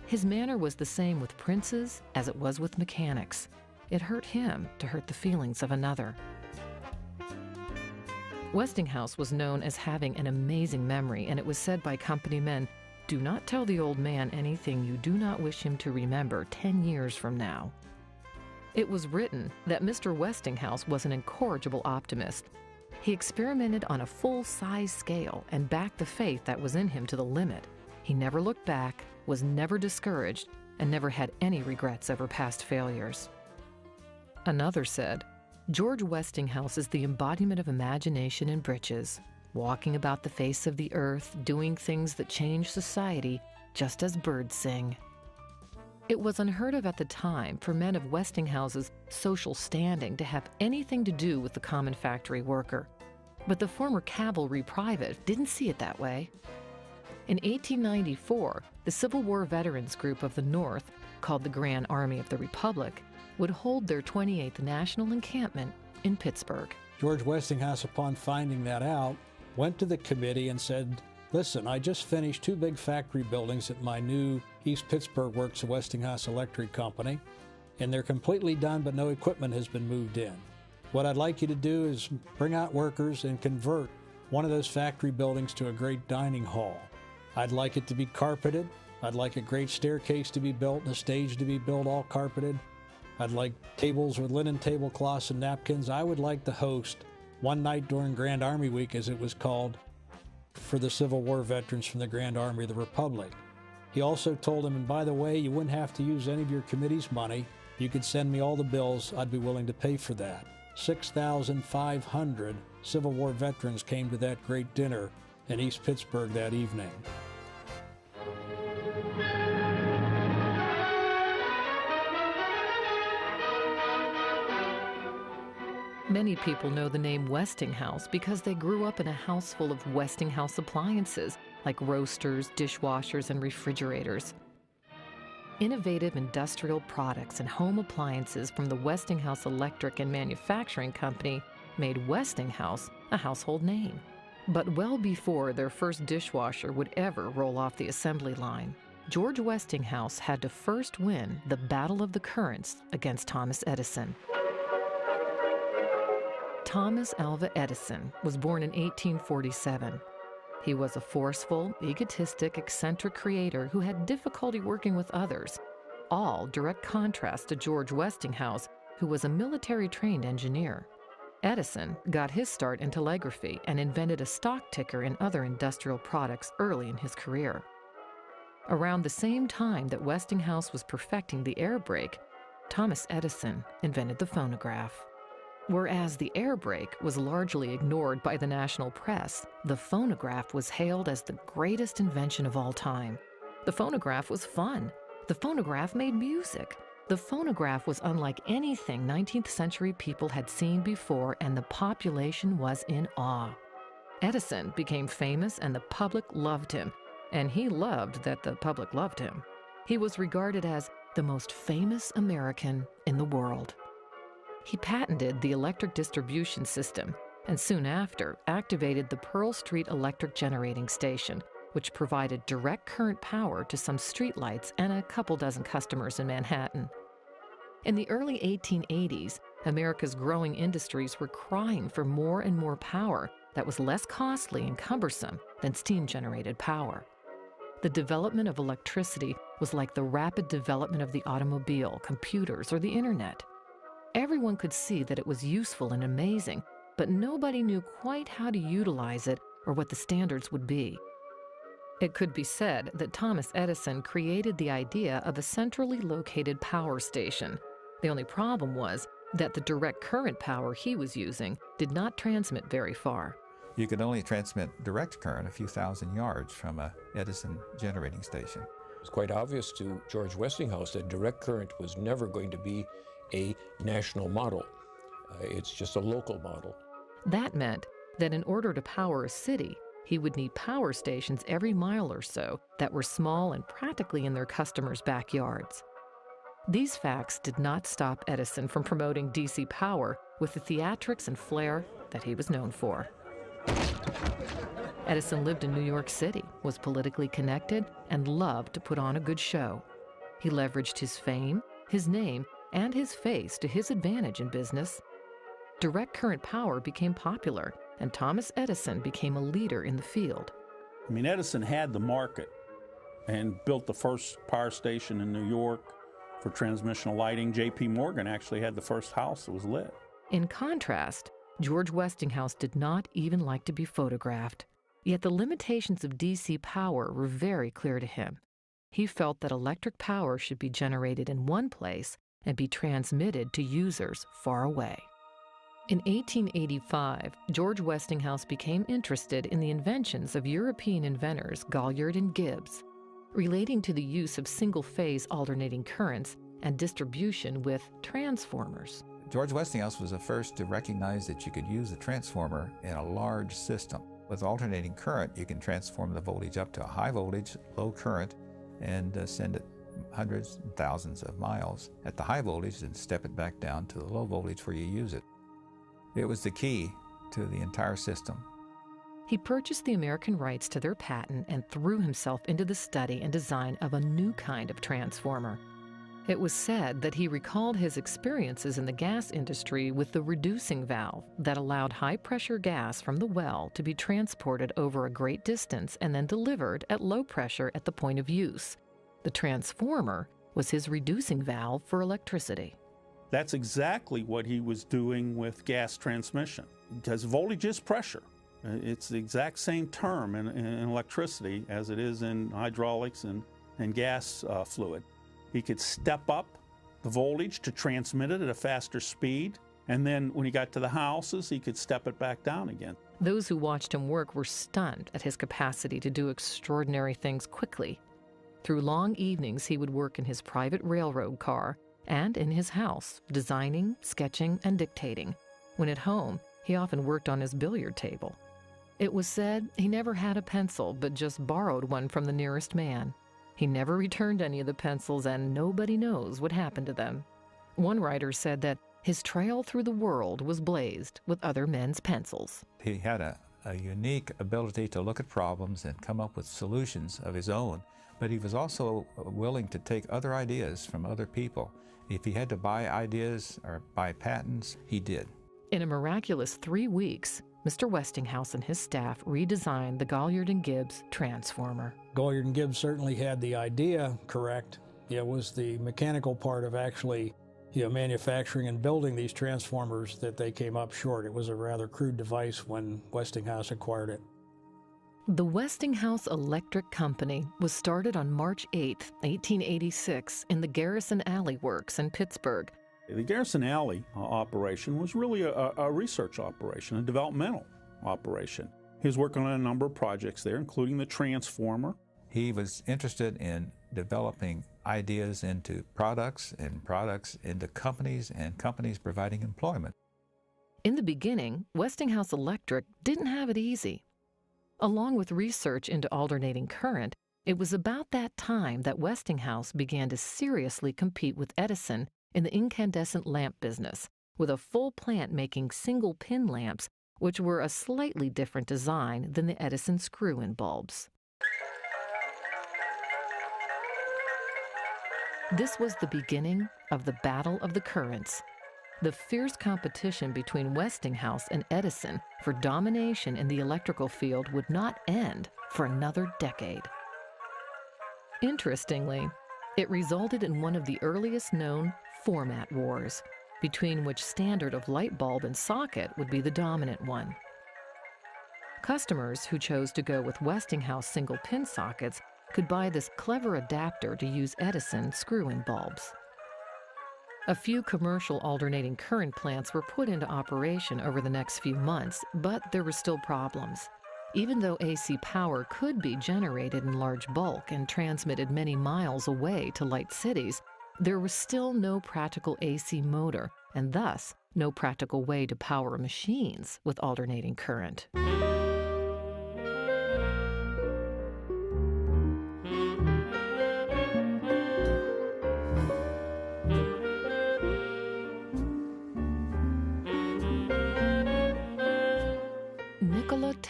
Speaker 2: His manner was the same with princes as it was with mechanics. It hurt him to hurt the feelings of another. Westinghouse was known as having an amazing memory, and it was said by company men, "Do not tell the old man anything you do not wish him to remember 10 years from now." It was written that Mr. Westinghouse was an incorrigible optimist. He experimented on a full-size scale and backed the faith that was in him to the limit. He never looked back, was never discouraged, and never had any regrets over past failures. Another said, "George Westinghouse is the embodiment of imagination in breeches, walking about the face of the earth, doing things that change society, just as birds sing." It was unheard of at the time for men of Westinghouse's social standing to have anything to do with the common factory worker. But the former cavalry private didn't see it that way. In 1894, the Civil War Veterans Group of the North, called the Grand Army of the Republic, would hold their 28th National Encampment in Pittsburgh.
Speaker 3: George Westinghouse, upon finding that out, went to the committee and said, "Listen, I just finished 2 big factory buildings at my new East Pittsburgh Works Westinghouse Electric Company, and they're completely done, but no equipment has been moved in. What I'd like you to do is bring out workers and convert one of those factory buildings to a great dining hall. I'd like it to be carpeted. I'd like a great staircase to be built and a stage to be built all carpeted. I'd like tables with linen tablecloths and napkins. I would like to host one night during Grand Army Week, as it was called, for the Civil War veterans from the Grand Army of the Republic." He also told him, "And by the way, you wouldn't have to use any of your committee's money. You could send me all the bills. I'd be willing to pay for that." 6,500 Civil War veterans came to that great dinner in East Pittsburgh that evening.
Speaker 2: Many people know the name Westinghouse because they grew up in a house full of Westinghouse appliances, like roasters, dishwashers, and refrigerators. Innovative industrial products and home appliances from the Westinghouse Electric and Manufacturing Company made Westinghouse a household name. But well before their first dishwasher would ever roll off the assembly line, George Westinghouse had to first win the Battle of the Currents against Thomas Edison. Thomas Alva Edison was born in 1847. He was a forceful, egotistic, eccentric creator who had difficulty working with others, all direct contrast to George Westinghouse, who was a military-trained engineer. Edison got his start in telegraphy and invented a stock ticker and other industrial products early in his career. Around the same time that Westinghouse was perfecting the air brake, Thomas Edison invented the phonograph. Whereas the air brake was largely ignored by the national press, the phonograph was hailed as the greatest invention of all time. The phonograph was fun. The phonograph made music. The phonograph was unlike anything 19th century people had seen before, and the population was in awe. Edison became famous and the public loved him, and he loved that the public loved him. He was regarded as the most famous American in the world. He patented the electric distribution system and soon after activated the Pearl Street Electric Generating Station, which provided direct current power to some streetlights and a couple dozen customers in Manhattan. In the early 1880s, America's growing industries were crying for more and more power that was less costly and cumbersome than steam-generated power. The development of electricity was like the rapid development of the automobile, computers, or the internet. Everyone could see that it was useful and amazing, but nobody knew quite how to utilize it or what the standards would be. It could be said that Thomas Edison created the idea of a centrally located power station. The only problem was that the direct current power he was using did not transmit very far.
Speaker 4: You could only transmit direct current a few thousand yards from a Edison generating station.
Speaker 6: It was quite obvious to George Westinghouse that direct current was never going to be a national model. It's just a local model.
Speaker 2: That meant that in order to power a city, he would need power stations every mile or so that were small and practically in their customers' backyards. These facts did not stop Edison from promoting DC power with the theatrics and flair that he was known for. Edison lived in New York City, was politically connected, and loved to put on a good show. He leveraged his fame, his name, and his face to his advantage in business. Direct current power became popular, and Thomas Edison became a leader in the field.
Speaker 5: I mean, Edison had the market and built the first power station in New York for transmission lighting. J.P. Morgan actually had the first house that was lit.
Speaker 2: In contrast, George Westinghouse did not even like to be photographed. Yet the limitations of DC power were very clear to him. He felt that electric power should be generated in one place and be transmitted to users far away. In 1885, George Westinghouse became interested in the inventions of European inventors Galliard and Gibbs, relating to the use of single-phase alternating currents and distribution with transformers.
Speaker 4: George Westinghouse was the first to recognize that you could use a transformer in a large system. With alternating current, you can transform the voltage up to a high voltage, low current, and send it hundreds and thousands of miles at the high voltage and step it back down to the low voltage where you use it. It was the key to the entire system.
Speaker 2: He purchased the American rights to their patent and threw himself into the study and design of a new kind of transformer. It was said that he recalled his experiences in the gas industry with the reducing valve that allowed high-pressure gas from the well to be transported over a great distance and then delivered at low pressure at the point of use. The transformer was his reducing valve for electricity.
Speaker 5: That's exactly what he was doing with gas transmission, because voltage is pressure. It's the exact same term in electricity as it is in hydraulics and gas fluid. He could step up the voltage to transmit it at a faster speed, and then when he got to the houses, he could step it back down again.
Speaker 2: Those who watched him work were stunned at his capacity to do extraordinary things quickly. Through long evenings, he would work in his private railroad car and in his house, designing, sketching, and dictating. When at home, he often worked on his billiard table. It was said he never had a pencil, but just borrowed one from the nearest man. He never returned any of the pencils, and nobody knows what happened to them. One writer said that his trail through the world was blazed with other men's pencils.
Speaker 4: He had a unique ability to look at problems and come up with solutions of his own, but he was also willing to take other ideas from other people. If he had to buy ideas or buy patents, he did.
Speaker 2: In a miraculous 3 weeks, Mr. Westinghouse and his staff redesigned the Galliard and Gibbs transformer.
Speaker 3: Galliard and Gibbs certainly had the idea correct. It was the mechanical part of actually manufacturing and building these transformers that they came up short. It was a rather crude device when Westinghouse acquired it.
Speaker 2: The Westinghouse Electric Company was started on March 8, 1886, in the Garrison Alley Works in Pittsburgh.
Speaker 5: The Garrison Alley operation was really a research operation, a developmental operation. He was working on a number of projects there, including the transformer.
Speaker 4: He was interested in developing ideas into products and products into companies and companies providing employment.
Speaker 2: In the beginning, Westinghouse Electric didn't have it easy. Along with research into alternating current, it was about that time that Westinghouse began to seriously compete with Edison in the incandescent lamp business, with a full plant making single-pin lamps, which were a slightly different design than the Edison screw-in bulbs. This was the beginning of the Battle of the Currents. The fierce competition between Westinghouse and Edison for domination in the electrical field would not end for another decade. Interestingly, it resulted in one of the earliest known format wars, between which standard of light bulb and socket would be the dominant one. Customers who chose to go with Westinghouse single-pin sockets could buy this clever adapter to use Edison screw-in bulbs. A few commercial alternating current plants were put into operation over the next few months, but there were still problems. Even though AC power could be generated in large bulk and transmitted many miles away to light cities, there was still no practical AC motor, and thus no practical way to power machines with alternating current.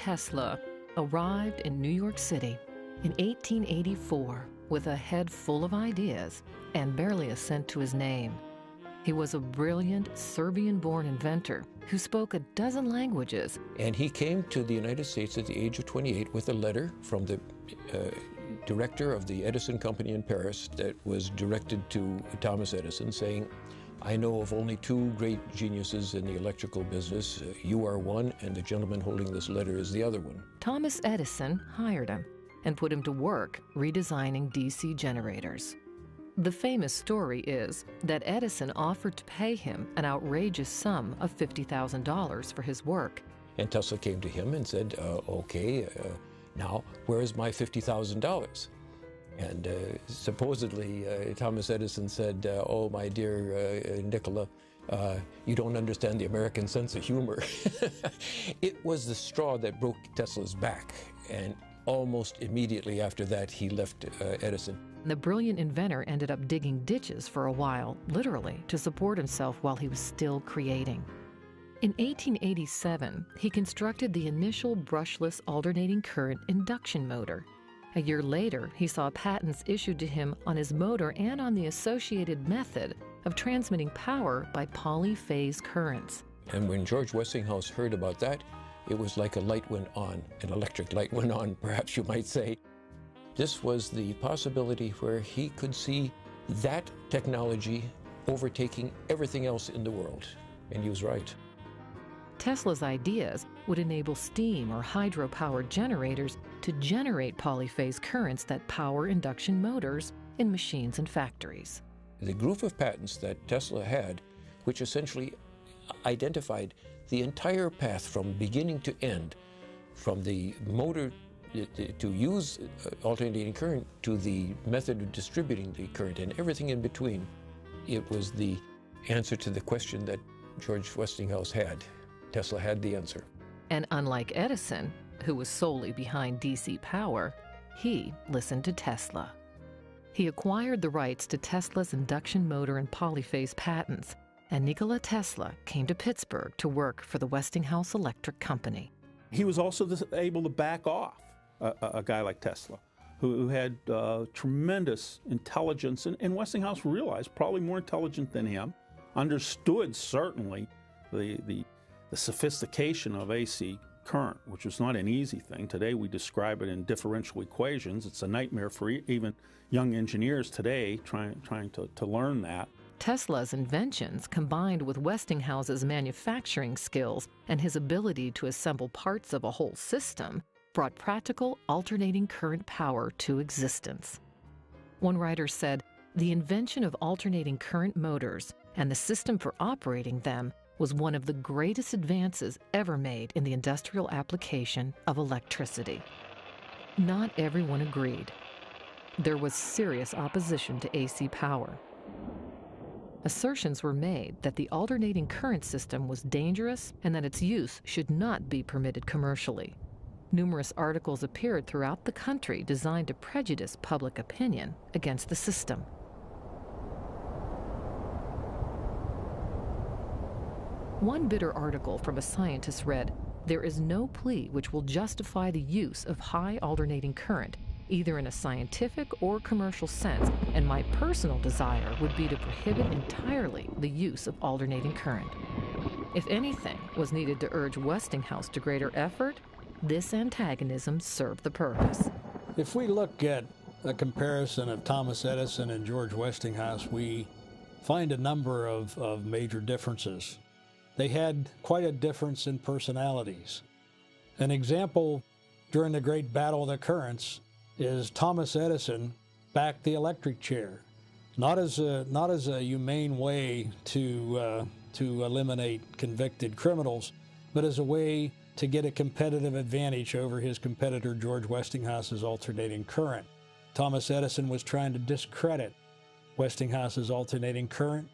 Speaker 2: Tesla arrived in New York City in 1884 with a head full of ideas and barely a cent to his name. He was a brilliant Serbian-born inventor who spoke a dozen languages.
Speaker 6: And he came to the United States at the age of 28 with a letter from the director of the Edison Company in Paris that was directed to Thomas Edison saying, I know of only two great geniuses in the electrical business. You are one, and the gentleman holding this letter is the other one.
Speaker 2: Thomas Edison hired him and put him to work redesigning DC generators. The famous story is that Edison offered to pay him an outrageous sum of $50,000 for his work.
Speaker 6: And Tesla came to him and said, okay, now where is my $50,000? And supposedly Thomas Edison said, oh, my dear Nikola, you don't understand the American sense of humor. It was the straw that broke Tesla's back, and almost immediately after that he left Edison.
Speaker 2: The brilliant inventor ended up digging ditches for a while, literally, to support himself while he was still creating. In 1887, he constructed the initial brushless alternating current induction motor. A year later, he saw patents issued to him on his motor and on the associated method of transmitting power by polyphase currents.
Speaker 6: And when George Westinghouse heard about that, it was like a light went on, an electric light went on, perhaps you might say. This was the possibility where he could see that technology overtaking everything else in the world. And he was right.
Speaker 2: Tesla's ideas would enable steam or hydro-powered generators to generate polyphase currents that power induction motors in machines and factories.
Speaker 6: The group of patents that Tesla had, which essentially identified the entire path from beginning to end, from the motor to use alternating current to the method of distributing the current and everything in between, it was the answer to the question that George Westinghouse had. Tesla had the answer.
Speaker 2: And unlike Edison, who was solely behind DC power, he listened to Tesla. He acquired the rights to Tesla's induction motor and polyphase patents, and Nikola Tesla came to Pittsburgh to work for the Westinghouse Electric Company.
Speaker 5: He was also able to back off a guy like Tesla, who had tremendous intelligence, and Westinghouse realized, probably more intelligent than him, understood certainly the sophistication of AC current, which was not an easy thing. Today we describe it in differential equations. It's a nightmare for even young engineers today trying to learn that.
Speaker 2: Tesla's inventions, combined with Westinghouse's manufacturing skills and his ability to assemble parts of a whole system, brought practical alternating current power to existence. One writer said, "The invention of alternating current motors and the system for operating them was one of the greatest advances ever made in the industrial application of electricity." Not everyone agreed. There was serious opposition to AC power. Assertions were made that the alternating current system was dangerous and that its use should not be permitted commercially. Numerous articles appeared throughout the country designed to prejudice public opinion against the system. One bitter article from a scientist read, "There is no plea which will justify the use of high alternating current, either in a scientific or commercial sense, and my personal desire would be to prohibit entirely the use of alternating current." If anything was needed to urge Westinghouse to greater effort, this antagonism served the purpose.
Speaker 3: If we look at a comparison of Thomas Edison and George Westinghouse, we find a number of major differences. They had quite a difference in personalities. An example during the Great Battle of the Currents is Thomas Edison backed the electric chair, not as a humane way to eliminate convicted criminals, but as a way to get a competitive advantage over his competitor George Westinghouse's alternating current. Thomas Edison was trying to discredit Westinghouse's alternating current.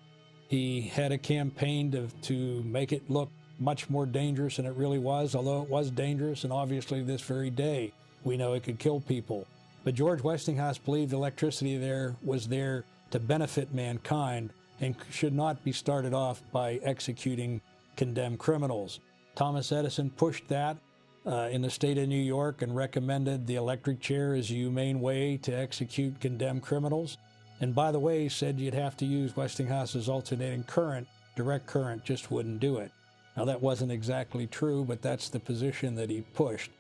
Speaker 3: He had a campaign to make it look much more dangerous than it really was, although it was dangerous, and obviously this very day we know it could kill people. But George Westinghouse believed electricity was there to benefit mankind and should not be started off by executing condemned criminals. Thomas Edison pushed that, in the state of New York and recommended the electric chair as a humane way to execute condemned criminals. And by the way, said you'd have to use Westinghouse's alternating current. Direct current just wouldn't do it. Now, that wasn't exactly true, but that's the position that he pushed.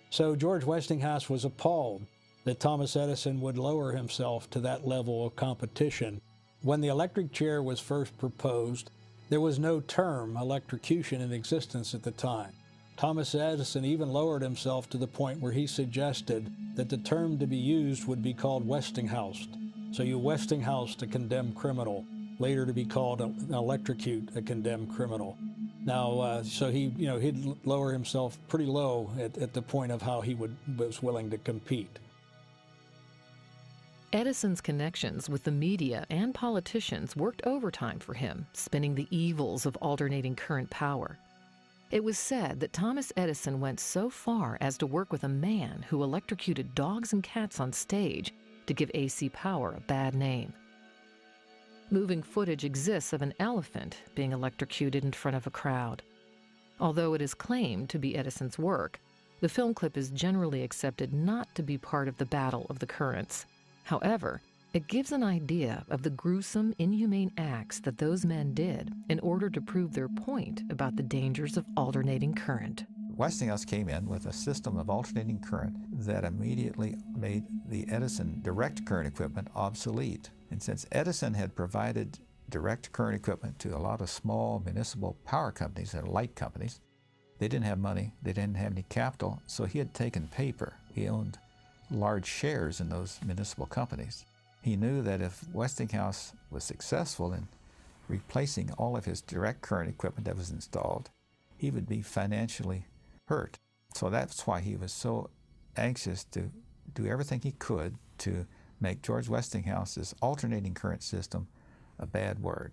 Speaker 3: So George Westinghouse was appalled that Thomas Edison would lower himself to that level of competition. When the electric chair was first proposed, there was no term electrocution in existence at the time. Thomas Edison even lowered himself to the point where he suggested that the term to be used would be called Westinghouse. So you Westinghouse a condemned criminal, later to be called electrocute a condemned criminal. Now, so he'd lower himself pretty low at the point of how he was willing to compete.
Speaker 2: Edison's connections with the media and politicians worked overtime for him, spinning the evils of alternating current power. It was said that Thomas Edison went so far as to work with a man who electrocuted dogs and cats on stage to give AC power a bad name. Moving footage exists of an elephant being electrocuted in front of a crowd. Although it is claimed to be Edison's work, the film clip is generally accepted not to be part of the battle of the currents. However, it gives an idea of the gruesome, inhumane acts that those men did in order to prove their point about the dangers of alternating current.
Speaker 4: Westinghouse came in with a system of alternating current that immediately made the Edison direct current equipment obsolete. And since Edison had provided direct current equipment to a lot of small municipal power companies and light companies, they didn't have money, they didn't have any capital, so he had taken paper. He owned large shares in those municipal companies. He knew that if Westinghouse was successful in replacing all of his direct current equipment that was installed, he would be financially hurt. So that's why he was so anxious to do everything he could to make George Westinghouse's alternating current system a bad word.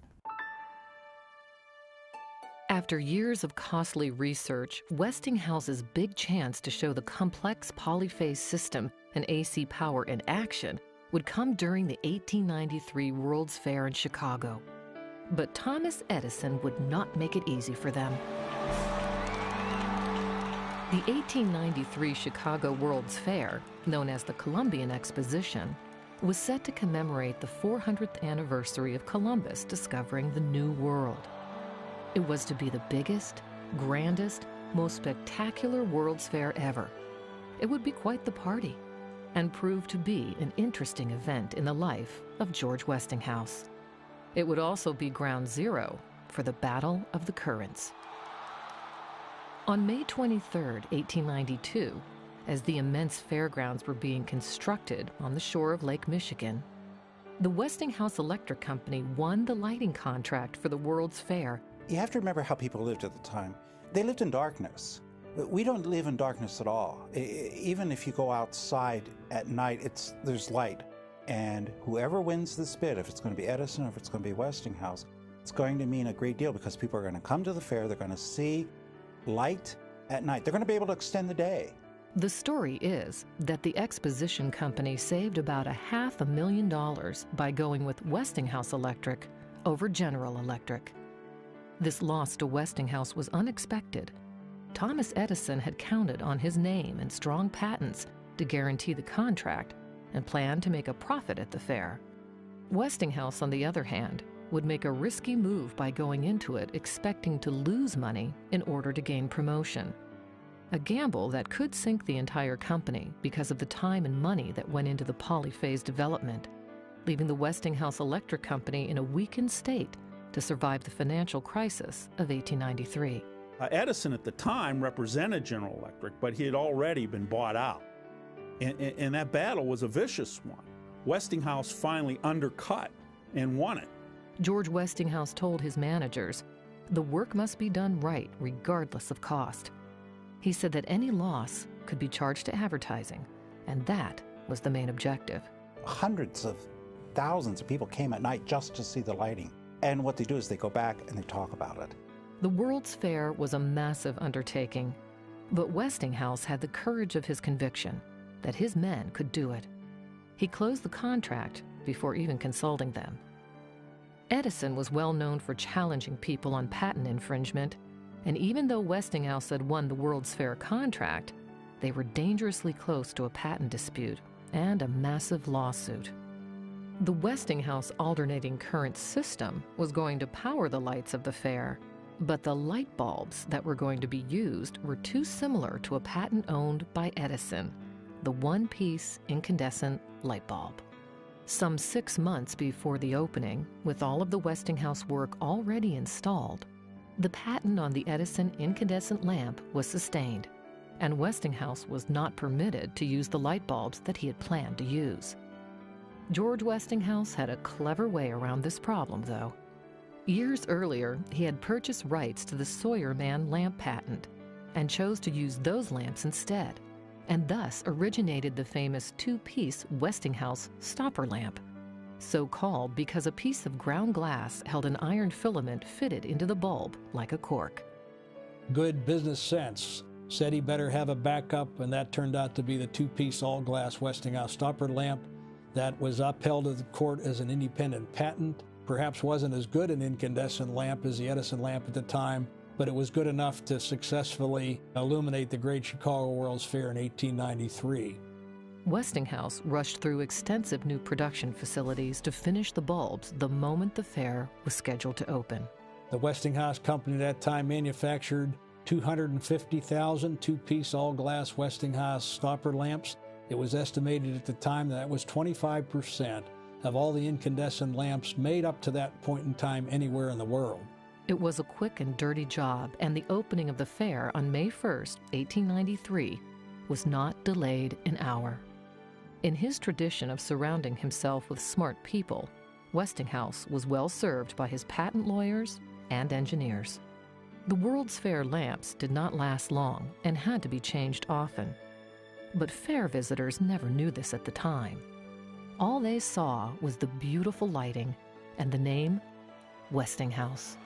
Speaker 2: After years of costly research, Westinghouse's big chance to show the complex polyphase system and AC power in action would come during the 1893 World's Fair in Chicago. But Thomas Edison would not make it easy for them. The 1893 Chicago World's Fair, known as the Columbian Exposition, was set to commemorate the 400th anniversary of Columbus discovering the New World. It was to be the biggest, grandest, most spectacular World's Fair ever. It would be quite the party and prove to be an interesting event in the life of George Westinghouse. It would also be ground zero for the Battle of the Currents. On May 23, 1892, as the immense fairgrounds were being constructed on the shore of Lake Michigan, the Westinghouse Electric Company won the lighting contract for the World's Fair.
Speaker 7: You have to remember how people lived at the time. They lived in darkness. We don't live in darkness at all. Even if you go outside at night, there's light. And whoever wins this bid, if it's going to be Edison or if it's going to be Westinghouse, it's going to mean a great deal because people are going to come to the fair, they're going to see light at night. They're going to be able to extend the day.
Speaker 2: The story is that the exposition company saved about $500,000 by going with Westinghouse Electric over General Electric. This loss to Westinghouse was unexpected. Thomas Edison had counted on his name and strong patents to guarantee the contract and planned to make a profit at the fair. Westinghouse, on the other hand, would make a risky move by going into it expecting to lose money in order to gain promotion. A gamble that could sink the entire company because of the time and money that went into the polyphase development, leaving the Westinghouse Electric Company in a weakened state to survive the financial crisis of 1893.
Speaker 5: Edison at the time represented General Electric, but he had already been bought out. And that battle was a vicious one. Westinghouse finally undercut and won it.
Speaker 2: George Westinghouse told his managers, the work must be done right regardless of cost. He said that any loss could be charged to advertising, and that was the main objective.
Speaker 7: Hundreds of thousands of people came at night just to see the lighting. And what they do is they go back and they talk about it.
Speaker 2: The World's Fair was a massive undertaking, but Westinghouse had the courage of his conviction that his men could do it. He closed the contract before even consulting them. Edison was well known for challenging people on patent infringement, And even though Westinghouse had won the World's Fair contract, they were dangerously close to a patent dispute and a massive lawsuit. The Westinghouse alternating current system was going to power the lights of the fair, but the light bulbs that were going to be used were too similar to a patent owned by Edison, the one-piece incandescent light bulb. Some 6 months before the opening, with all of the Westinghouse work already installed, the patent on the Edison incandescent lamp was sustained, and Westinghouse was not permitted to use the light bulbs that he had planned to use. George Westinghouse had a clever way around this problem, though. Years earlier, he had purchased rights to the Sawyerman lamp patent and chose to use those lamps instead, and thus originated the famous two-piece Westinghouse stopper lamp, so called because a piece of ground glass held an iron filament fitted into the bulb like a cork.
Speaker 3: Good business sense said he better have a backup, and that turned out to be the two-piece all-glass Westinghouse stopper lamp that was upheld at the court as an independent patent. Perhaps wasn't as good an incandescent lamp as the Edison lamp at the time, but it was good enough to successfully illuminate the Great Chicago World's Fair in 1893.
Speaker 2: Westinghouse rushed through extensive new production facilities to finish the bulbs the moment the fair was scheduled to open.
Speaker 3: The Westinghouse company at that time manufactured 250,000 two-piece all-glass Westinghouse stopper lamps. It was estimated at the time that was 25% of all the incandescent lamps made up to that point in time anywhere in the world.
Speaker 2: It was a quick and dirty job, and the opening of the fair on May 1st, 1893, was not delayed an hour. In his tradition of surrounding himself with smart people, Westinghouse was well served by his patent lawyers and engineers. The World's Fair lamps did not last long and had to be changed often. But fair visitors never knew this at the time. All they saw was the beautiful lighting and the name Westinghouse.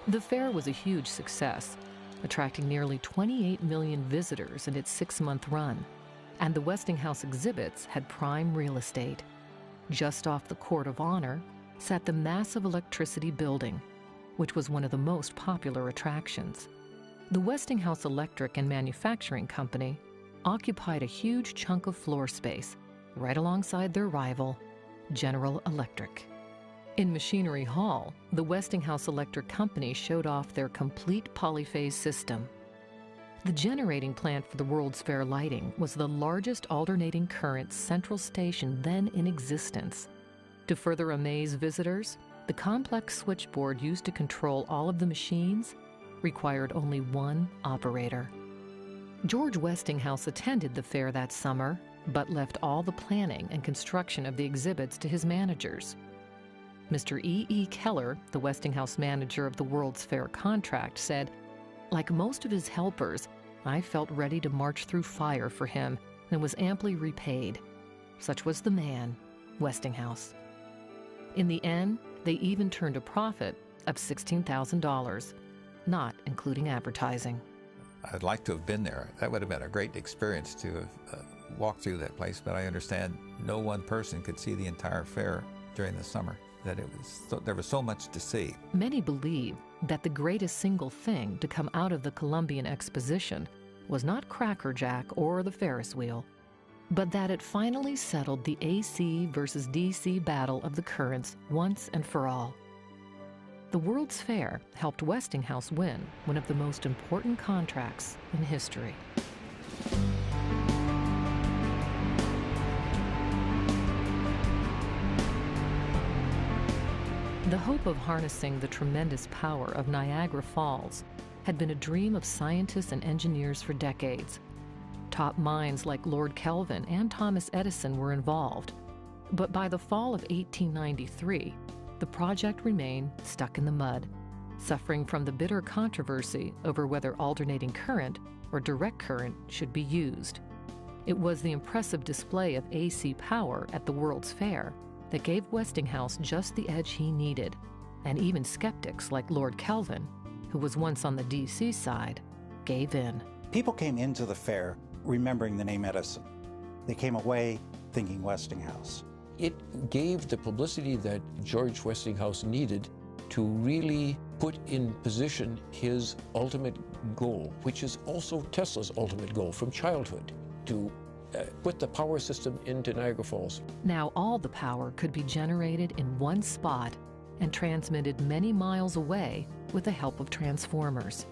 Speaker 2: The fair was a huge success, attracting nearly 28 million visitors in its 6-month run, and the Westinghouse exhibits had prime real estate. Just off the Court of Honor sat the massive electricity building, which was one of the most popular attractions. The Westinghouse Electric and Manufacturing Company occupied a huge chunk of floor space right alongside their rival, General Electric. In Machinery Hall, the Westinghouse Electric Company showed off their complete polyphase system. The generating plant for the World's Fair lighting was the largest alternating current central station then in existence. To further amaze visitors, the complex switchboard used to control all of the machines required only one operator. George Westinghouse attended the fair that summer, but left all the planning and construction of the exhibits to his managers. Mr. E. Keller, the Westinghouse manager of the World's Fair contract, said, "Like most of his helpers, I felt ready to march through fire for him and was amply repaid. Such was the man, Westinghouse." In the end, they even turned a profit of $16,000, not including advertising.
Speaker 4: I'd like to have been there. That would have been a great experience to have walked through that place, but I understand no one person could see the entire fair during the summer, that there was so much to see.
Speaker 2: Many believe that the greatest single thing to come out of the Columbian Exposition was not Cracker Jack or the Ferris wheel, but that it finally settled the AC versus DC battle of the currents once and for all. The World's Fair helped Westinghouse win one of the most important contracts in history. The hope of harnessing the tremendous power of Niagara Falls had been a dream of scientists and engineers for decades. Top minds like Lord Kelvin and Thomas Edison were involved, but by the fall of 1893, the project remained stuck in the mud, suffering from the bitter controversy over whether alternating current or direct current should be used. It was the impressive display of AC power at the World's Fair that gave Westinghouse just the edge he needed, and even skeptics like Lord Kelvin, who was once on the DC side, gave in.
Speaker 7: People came into the fair remembering the name Edison. They came away thinking Westinghouse.
Speaker 6: It gave the publicity that George Westinghouse needed to really put in position his ultimate goal, which is also Tesla's ultimate goal from childhood, to put the power system into Niagara Falls.
Speaker 2: Now all the power could be generated in one spot and transmitted many miles away with the help of transformers.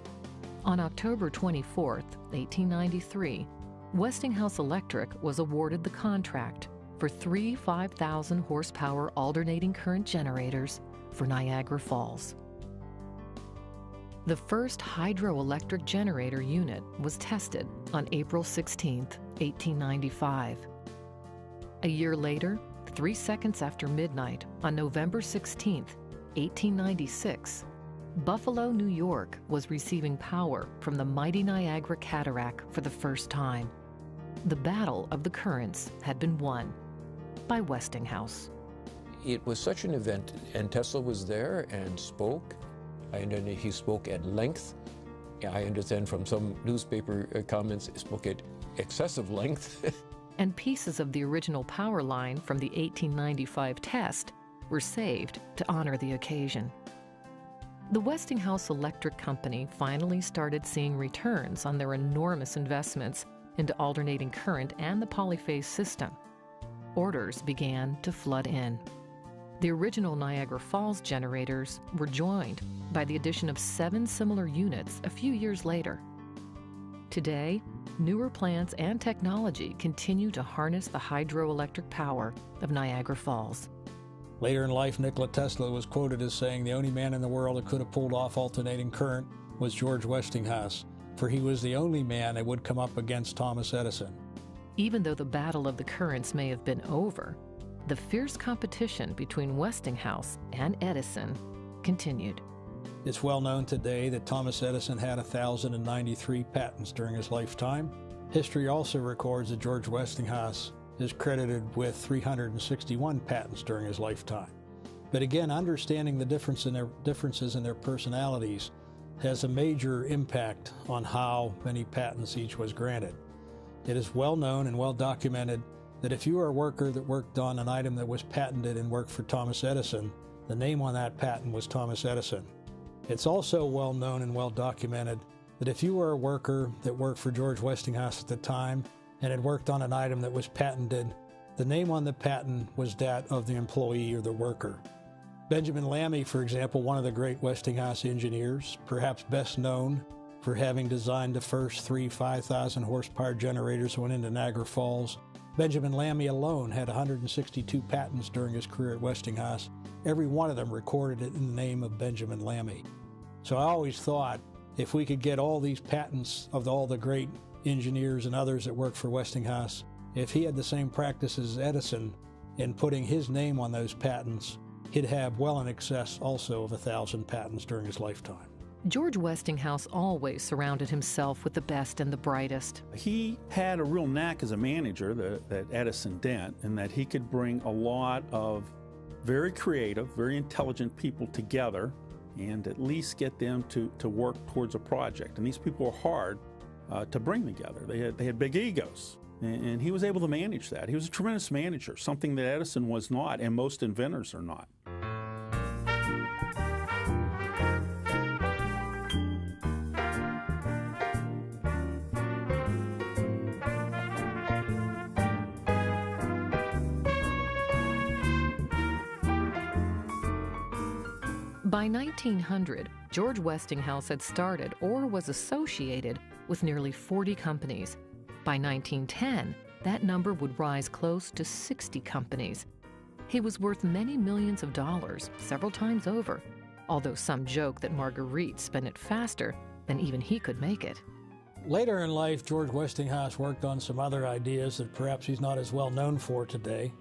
Speaker 2: On October 24, 1893, Westinghouse Electric was awarded the contract for 3 5,000 horsepower alternating current generators for Niagara Falls. The first hydroelectric generator unit was tested on April 16, 1895. A year later, 3 seconds after midnight, on November 16, 1896, Buffalo, New York was receiving power from the mighty Niagara Cataract for the first time. The Battle of the Currents had been won by Westinghouse.
Speaker 6: It was such an event, and Tesla was there and spoke. I understand he spoke at length. I understand from some newspaper comments, he spoke at excessive length.
Speaker 2: And pieces of the original power line from the 1895 test were saved to honor the occasion. The Westinghouse Electric Company finally started seeing returns on their enormous investments into alternating current and the polyphase system. Orders began to flood in. The original Niagara Falls generators were joined by the addition of 7 similar units a few years later. Today, newer plants and technology continue to harness the hydroelectric power of Niagara Falls.
Speaker 3: Later in life, Nikola Tesla was quoted as saying the only man in the world that could have pulled off alternating current was George Westinghouse, for he was the only man that would come up against Thomas Edison.
Speaker 2: Even though the battle of the currents may have been over, the fierce competition between Westinghouse and Edison continued.
Speaker 3: It's well known today that Thomas Edison had 1,093 patents during his lifetime. History also records that George Westinghouse is credited with 361 patents during his lifetime. But again, understanding the differences in their personalities has a major impact on how many patents each was granted. It is well known and well documented that if you are a worker that worked on an item that was patented and worked for Thomas Edison, the name on that patent was Thomas Edison. It's also well known and well documented that if you were a worker that worked for George Westinghouse at the time and had worked on an item that was patented, the name on the patent was that of the employee or the worker. Benjamin Lammy, for example, one of the great Westinghouse engineers, perhaps best known for having designed the first 3 5,000 horsepower generators that went into Niagara Falls. Benjamin Lammy alone had 162 patents during his career at Westinghouse. Every one of them recorded it in the name of Benjamin Lammy. So I always thought if we could get all these patents of all the great engineers and others that worked for Westinghouse, if he had the same practices as Edison in putting his name on those patents, he'd have well in excess also of 1,000 patents during his lifetime.
Speaker 2: George Westinghouse always surrounded himself with the best and the brightest.
Speaker 5: He had a real knack as a manager that Edison didn't, in that he could bring a lot of very creative, very intelligent people together and at least get them to work towards a project. And these people were hard to bring together. They had big egos, and he was able to manage that. He was a tremendous manager, something that Edison was not, and most inventors are not.
Speaker 2: By 1900, George Westinghouse had started or was associated with nearly 40 companies. By 1910, that number would rise close to 60 companies. He was worth many millions of dollars, several times over, although some joke that Marguerite spent it faster than even he could make it.
Speaker 3: Later in life, George Westinghouse worked on some other ideas that perhaps he's not as well known for today.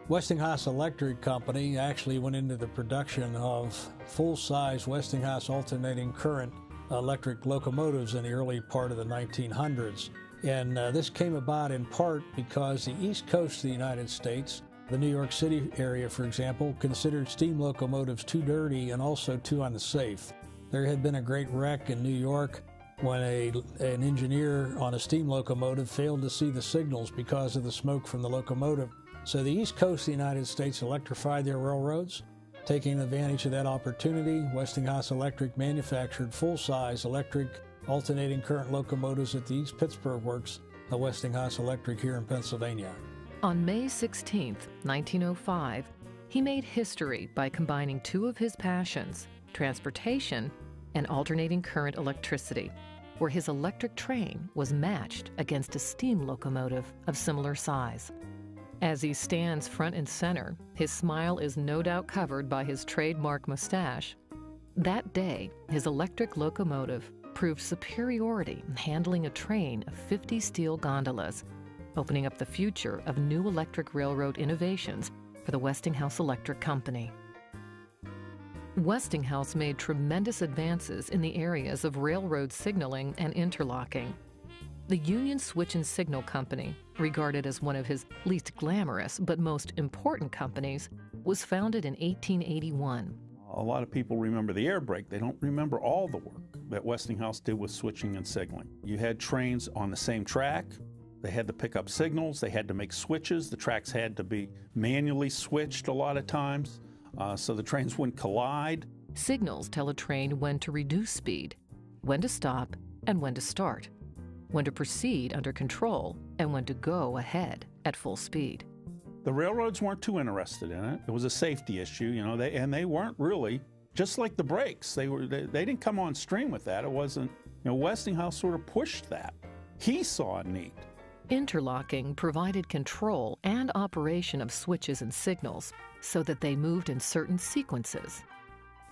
Speaker 3: Westinghouse Electric Company actually went into the production of full-size Westinghouse alternating current electric locomotives in the early part of the 1900s. And this came about in part because the East Coast of the United States, the New York City area, for example, considered steam locomotives too dirty and also too unsafe. There had been a great wreck in New York when an engineer on a steam locomotive failed to see the signals because of the smoke from the locomotive. So the East Coast of the United States electrified their railroads, Taking advantage of that opportunity, Westinghouse Electric manufactured full-size electric alternating current locomotives at the East Pittsburgh Works of Westinghouse Electric here in Pennsylvania.
Speaker 2: On May 16, 1905, he made history by combining two of his passions, transportation and alternating current electricity, where his electric train was matched against a steam locomotive of similar size. As he stands front and center, his smile is no doubt covered by his trademark mustache. That day, his electric locomotive proved superiority in handling a train of 50 steel gondolas, opening up the future of new electric railroad innovations for the Westinghouse Electric Company. Westinghouse made tremendous advances in the areas of railroad signaling and interlocking. The Union Switch and Signal Company, regarded as one of his least glamorous but most important companies, was founded in 1881.
Speaker 5: A lot of people remember the air brake. They don't remember all the work that Westinghouse did with switching and signaling. You had trains on the same track. They had to pick up signals. They had to make switches. The tracks had to be manually switched a lot of times so the trains wouldn't collide.
Speaker 2: Signals tell a train when to reduce speed, when to stop, and when to start, when to proceed under control, and when to go ahead at full speed.
Speaker 5: The railroads weren't too interested in it. It was a safety issue, you know, and they weren't really, just like the brakes, they didn't come on stream with that. It wasn't, you know, Westinghouse sort of pushed that. He saw a need.
Speaker 2: Interlocking provided control and operation of switches and signals so that they moved in certain sequences.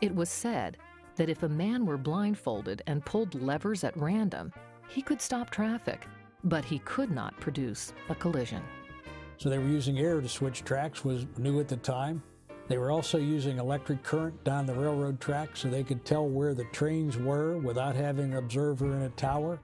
Speaker 2: It was said that if a man were blindfolded and pulled levers at random, he could stop traffic, but he could not produce a collision.
Speaker 3: So they were using air to switch tracks, was new at the time. They were also using electric current down the railroad track so they could tell where the trains were without having an observer in a tower,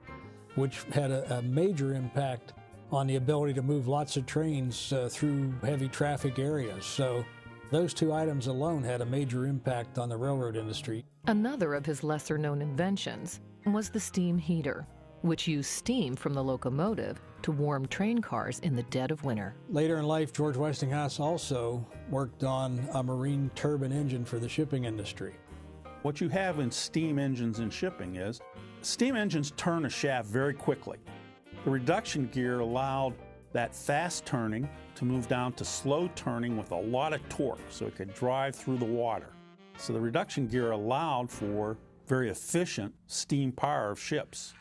Speaker 3: which had a major impact on the ability to move lots of trains through heavy traffic areas. So those two items alone had a major impact on the railroad industry.
Speaker 2: Another of his lesser-known inventions was the steam heater, which used steam from the locomotive to warm train cars in the dead of winter.
Speaker 3: Later in life, George Westinghouse also worked on a marine turbine engine for the shipping industry.
Speaker 5: What you have in steam engines in shipping is steam engines turn a shaft very quickly. The reduction gear allowed that fast turning to move down to slow turning with a lot of torque so it could drive through the water. So the reduction gear allowed for very efficient steam power of ships.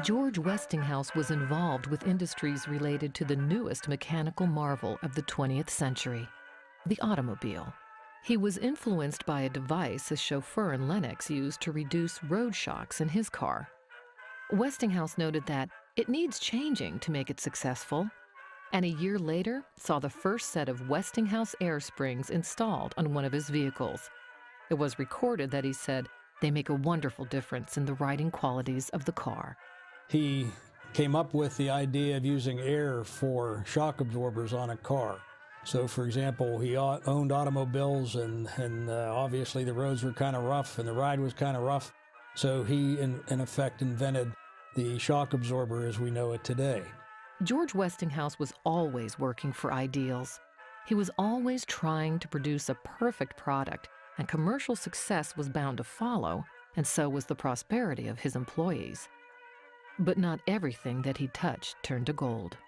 Speaker 2: George Westinghouse was involved with industries related to the newest mechanical marvel of the 20th century, the automobile. He was influenced by a device his chauffeur in Lenox used to reduce road shocks in his car. Westinghouse noted that it needs changing to make it successful, and a year later saw the first set of Westinghouse air springs installed on one of his vehicles. It was recorded that he said, "They make a wonderful difference in the riding qualities of the car."
Speaker 3: He came up with the idea of using air for shock absorbers on a car. So, for example, he owned automobiles, and obviously the roads were kind of rough and the ride was kind of rough. So he, in effect, invented the shock absorber as we know it today.
Speaker 2: George Westinghouse was always working for ideals. He was always trying to produce a perfect product, and commercial success was bound to follow, and so was the prosperity of his employees. But not everything that he touched turned to gold.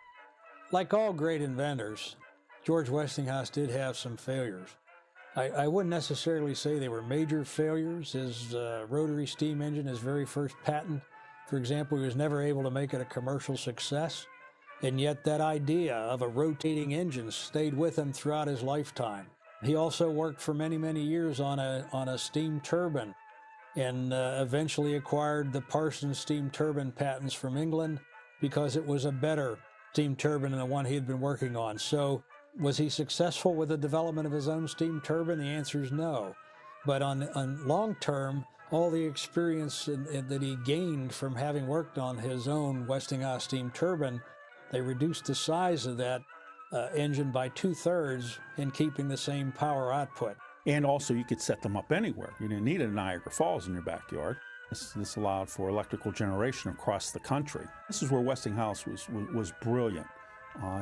Speaker 3: Like all great inventors, George Westinghouse did have some failures. I wouldn't necessarily say they were major failures. His rotary steam engine, his very first patent, for example, he was never able to make it a commercial success. And yet that idea of a rotating engine stayed with him throughout his lifetime. He also worked for many, many years on a steam turbine, and eventually acquired the Parsons steam turbine patents from England because it was a better steam turbine than the one he had been working on. So was he successful with the development of his own steam turbine? The answer is no. But on long term, all the experience that he gained from having worked on his own Westinghouse steam turbine, they reduced the size of that engine by 2/3 in keeping the same power output.
Speaker 5: And also you could set them up anywhere. You didn't need a Niagara Falls in your backyard. This allowed for electrical generation across the country. This is where Westinghouse was brilliant.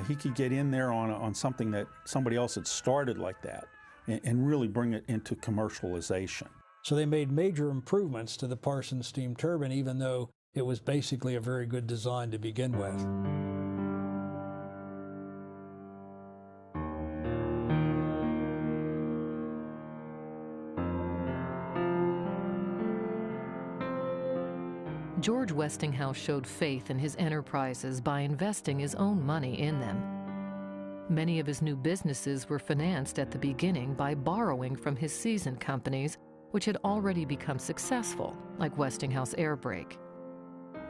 Speaker 5: He could get in there on something that somebody else had started like that and really bring it into commercialization.
Speaker 3: So they made major improvements to the Parsons steam turbine, even though it was basically a very good design to begin with.
Speaker 2: George Westinghouse showed faith in his enterprises by investing his own money in them. Many of his new businesses were financed at the beginning by borrowing from his seasoned companies, which had already become successful, like Westinghouse Air Brake.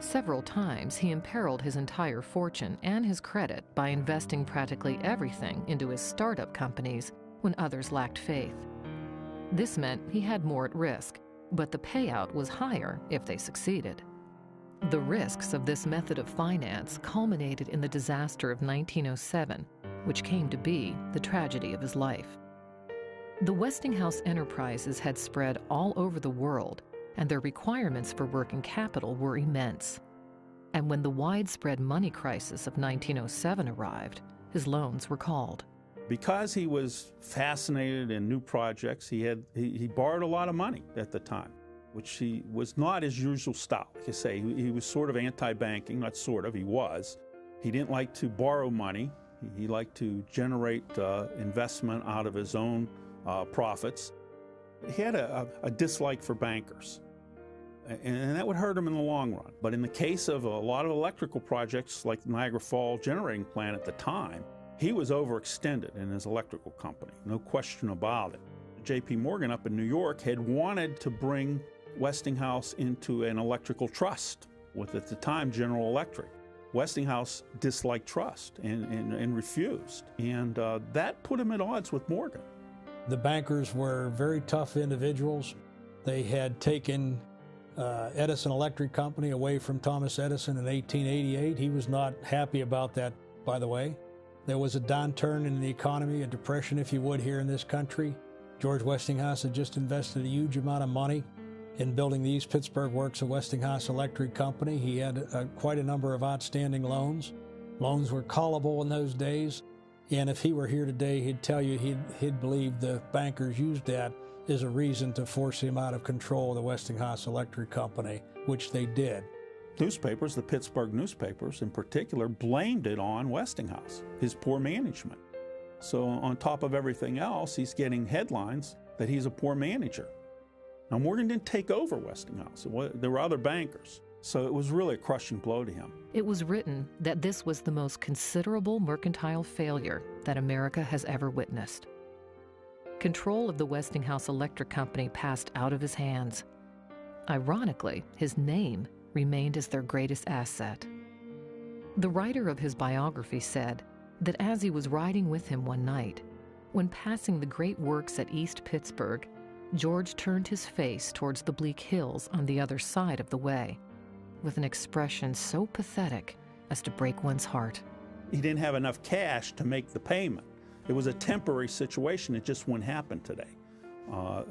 Speaker 2: Several times he imperiled his entire fortune and his credit by investing practically everything into his startup companies when others lacked faith. This meant he had more at risk, but the payout was higher if they succeeded. The risks of this method of finance culminated in the disaster of 1907, which came to be the tragedy of his life. The Westinghouse enterprises had spread all over the world, and their requirements for working capital were immense. And when the widespread money crisis of 1907 arrived, his loans were called.
Speaker 5: Because he was fascinated in new projects, he borrowed a lot of money at the time, which he was not his usual style. Like I say, he was sort of anti-banking, not sort of, he was. He didn't like to borrow money. He liked to generate investment out of his own profits. He had a dislike for bankers, and that would hurt him in the long run. But in the case of a lot of electrical projects like the Niagara Falls generating plant at the time, he was overextended in his electrical company, no question about it. J.P. Morgan up in New York had wanted to bring Westinghouse into an electrical trust with, at the time, General Electric. Westinghouse disliked trust and refused, and that put him at odds with Morgan.
Speaker 3: The bankers were very tough individuals. They had taken Edison Electric Company away from Thomas Edison in 1888. He was not happy about that, by the way. There was a downturn in the economy, a depression, if you would, here in this country. George Westinghouse had just invested a huge amount of money in building the East Pittsburgh Works of Westinghouse Electric Company. He had quite a number of outstanding loans. Loans were callable in those days, and if he were here today, he'd tell you he'd believe the bankers used that as a reason to force him out of control of the Westinghouse Electric Company, which they did.
Speaker 5: Newspapers, the Pittsburgh newspapers in particular, blamed it on Westinghouse, his poor management. So on top of everything else, he's getting headlines that he's a poor manager. Now, Morgan didn't take over Westinghouse. There were other bankers. So it was really a crushing blow to him.
Speaker 2: It was written that this was the most considerable mercantile failure that America has ever witnessed. Control of the Westinghouse Electric Company passed out of his hands. Ironically, his name remained as their greatest asset. The writer of his biography said that as he was riding with him one night, when passing the great works at East Pittsburgh, George turned his face towards the bleak hills on the other side of the way, with an expression so pathetic as to break one's heart.
Speaker 5: He didn't have enough cash to make the payment. It was a temporary situation. It just wouldn't happen today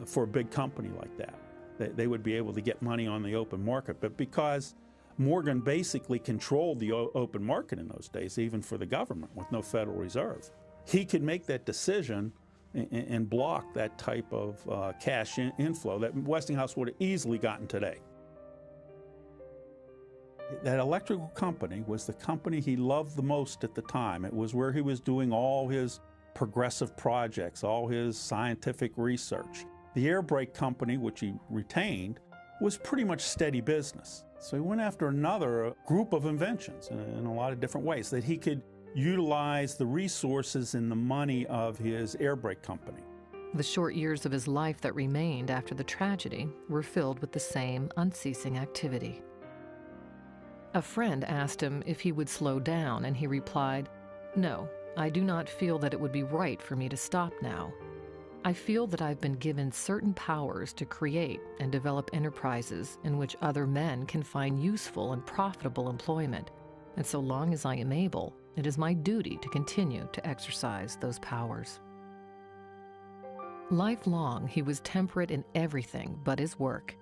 Speaker 5: for a big company like that. They would be able to get money on the open market. But because Morgan basically controlled the open market in those days, even for the government, with no Federal Reserve, he could make that decision and block that type of cash inflow that Westinghouse would have easily gotten today. That electrical company was the company he loved the most at the time. It was where he was doing all his progressive projects, all his scientific research. The air brake company, which he retained, was pretty much steady business. So he went after another group of inventions in a lot of different ways that he could utilize the resources and the money of his air brake company.
Speaker 2: The short years of his life that remained after the tragedy were filled with the same unceasing activity. A friend asked him if he would slow down, and he replied, "No, I do not feel that it would be right for me to stop now. I feel that I've been given certain powers to create and develop enterprises in which other men can find useful and profitable employment, and so long as I am able, it is my duty to continue to exercise those powers." Lifelong, he was temperate in everything but his work.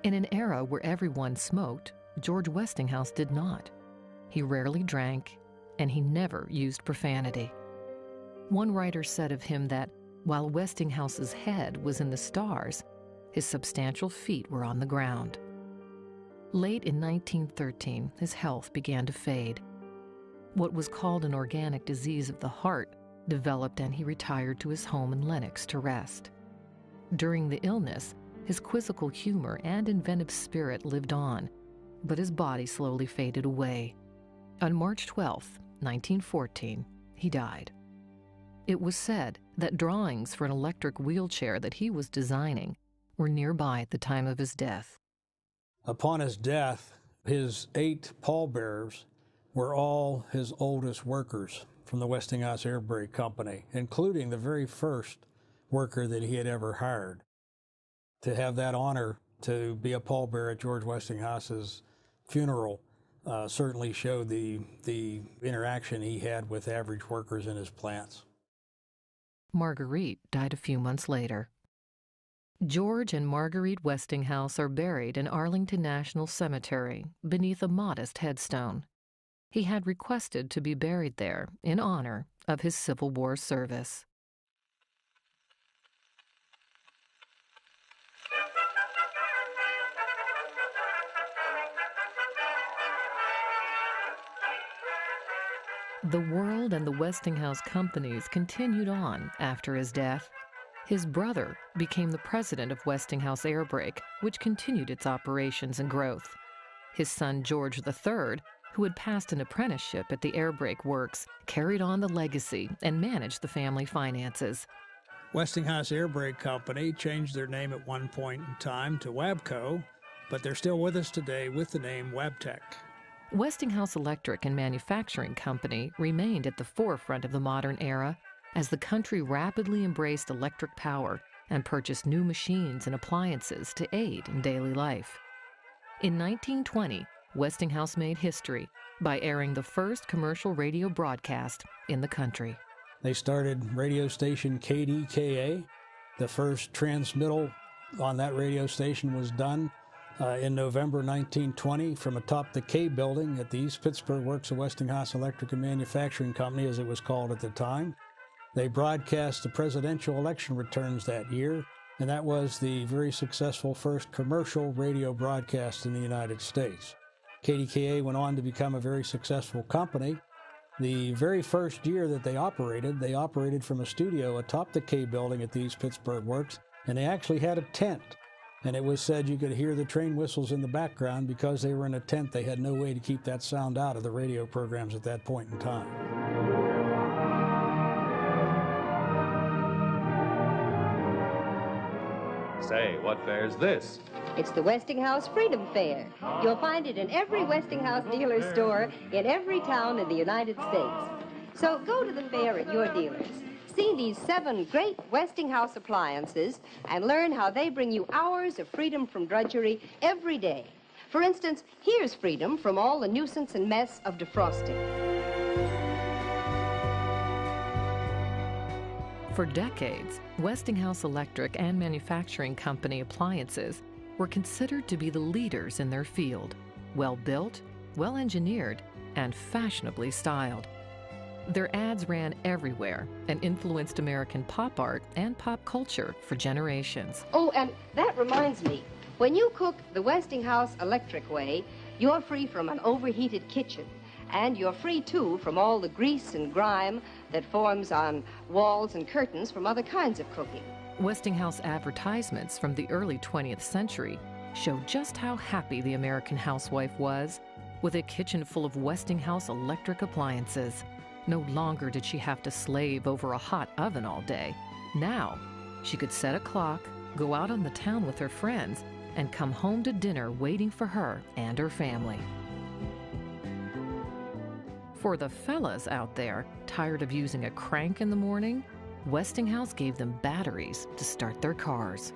Speaker 2: In an era where everyone smoked, George Westinghouse did not. He rarely drank, and he never used profanity. One writer said of him that while Westinghouse's head was in the stars, his substantial feet were on the ground. Late in 1913, his health began to fade. What was called an organic disease of the heart developed, and he retired to his home in Lenox to rest. During the illness, his quizzical humor and inventive spirit lived on, but his body slowly faded away. On March 12, 1914, he died. It was said that drawings for an electric wheelchair that he was designing were nearby at the time of his death.
Speaker 3: Upon his death, his 8 pallbearers were all his oldest workers from the Westinghouse Air Brake Company, including the very first worker that he had ever hired. To have that honor to be a pallbearer at George Westinghouse's funeral certainly showed the interaction he had with average workers in his plants.
Speaker 2: Marguerite died a few months later. George and Marguerite Westinghouse are buried in Arlington National Cemetery beneath a modest headstone. He had requested to be buried there in honor of his Civil War service. The world and the Westinghouse companies continued on after his death. His brother became the president of Westinghouse Air Brake, which continued its operations and growth. His son George III, who had passed an apprenticeship at the Air Brake Works, carried on the legacy and managed the family finances.
Speaker 3: Westinghouse Air Brake Company changed their name at one point in time to Wabco, but they're still with us today with the name Wabtec.
Speaker 2: Westinghouse Electric and Manufacturing Company remained at the forefront of the modern era as the country rapidly embraced electric power and purchased new machines and appliances to aid in daily life. In 1920, Westinghouse made history by airing the first commercial radio broadcast in the country.
Speaker 3: They started radio station KDKA. The first transmittal on that radio station was done in November 1920 from atop the K building at the East Pittsburgh Works of Westinghouse Electric and Manufacturing Company, as it was called at the time. They broadcast the presidential election returns that year, and that was the very successful first commercial radio broadcast in the United States. KDKA went on to become a very successful company. The very first year that they operated from a studio atop the K building at the East Pittsburgh Works, and they actually had a tent. And it was said you could hear the train whistles in the background because they were in a tent. They had no way to keep that sound out of the radio programs at that point in time.
Speaker 8: Say, what fair's this?
Speaker 9: It's the Westinghouse Freedom Fair. You'll find it in every Westinghouse dealer store in every town in the United States. So go to the fair at your dealers. See these 7 great Westinghouse appliances and learn how they bring you hours of freedom from drudgery every day. For instance, here's freedom from all the nuisance and mess of defrosting.
Speaker 2: For decades, Westinghouse Electric and Manufacturing Company appliances were considered to be the leaders in their field, well-built, well-engineered, and fashionably styled. Their ads ran everywhere and influenced American pop art and pop culture for generations.
Speaker 9: Oh, and that reminds me, when you cook the Westinghouse Electric way, you're free from an overheated kitchen. And you're free, too, from all the grease and grime that forms on walls and curtains from other kinds of cooking.
Speaker 2: Westinghouse advertisements from the early 20th century show just how happy the American housewife was with a kitchen full of Westinghouse electric appliances. No longer did she have to slave over a hot oven all day. Now, she could set a clock, go out on the town with her friends, and come home to dinner waiting for her and her family. For the fellas out there tired of using a crank in the morning, Westinghouse gave them batteries to start their cars.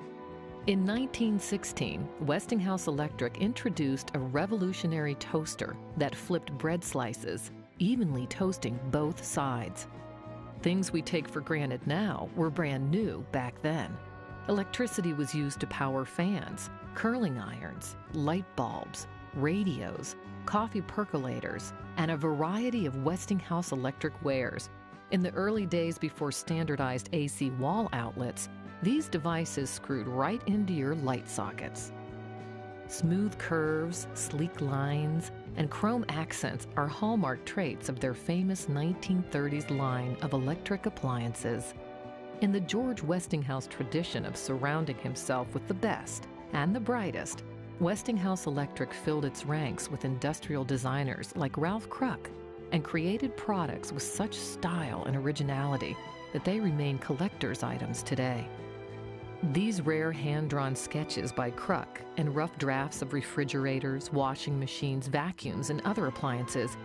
Speaker 2: In 1916, Westinghouse Electric introduced a revolutionary toaster that flipped bread slices, evenly toasting both sides. Things we take for granted now were brand new back then. Electricity was used to power fans, curling irons, light bulbs, radios, coffee percolators, and a variety of Westinghouse electric wares. In the early days before standardized AC wall outlets, these devices screwed right into your light sockets. Smooth curves, sleek lines, and chrome accents are hallmark traits of their famous 1930s line of electric appliances. In the George Westinghouse tradition of surrounding himself with the best and the brightest, Westinghouse Electric filled its ranks with industrial designers like Ralph Kruk and created products with such style and originality that they remain collector's items today. These rare hand-drawn sketches by Kruk and rough drafts of refrigerators, washing machines, vacuums, and other appliances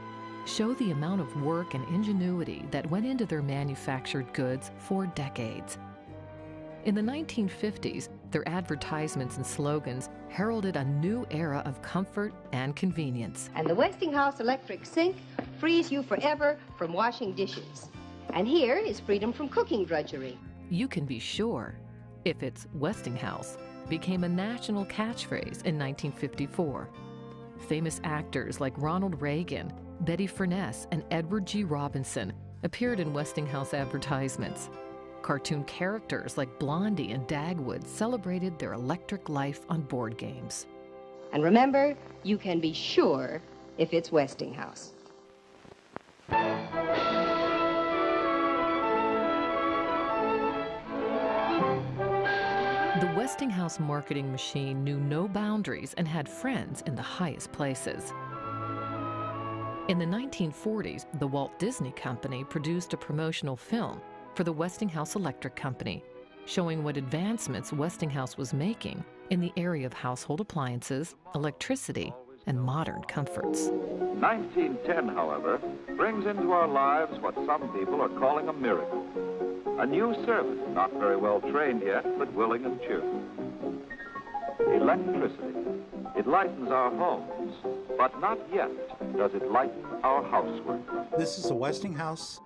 Speaker 2: show the amount of work and ingenuity that went into their manufactured goods for decades. In the 1950s, their advertisements and slogans heralded a new era of comfort and convenience.
Speaker 9: And the Westinghouse electric sink frees you forever from washing dishes. And here is freedom from cooking drudgery.
Speaker 2: You can be sure, if it's Westinghouse, became a national catchphrase in 1954. Famous actors like Ronald Reagan, Betty Furness, and Edward G. Robinson appeared in Westinghouse advertisements. Cartoon characters like Blondie and Dagwood celebrated their electric life on board games.
Speaker 9: And remember, you can be sure if it's Westinghouse.
Speaker 2: The Westinghouse marketing machine knew no boundaries and had friends in the highest places. In the 1940s, the Walt Disney Company produced a promotional film for the Westinghouse Electric Company, showing what advancements Westinghouse was making in the area of household appliances, electricity, and modern comforts.
Speaker 10: 1910, however, brings into our lives what some people are calling a miracle. A new servant, not very well trained yet, but willing and cheerful. Electricity. It lightens our homes, but not yet does it lighten our housework.
Speaker 7: This is a Westinghouse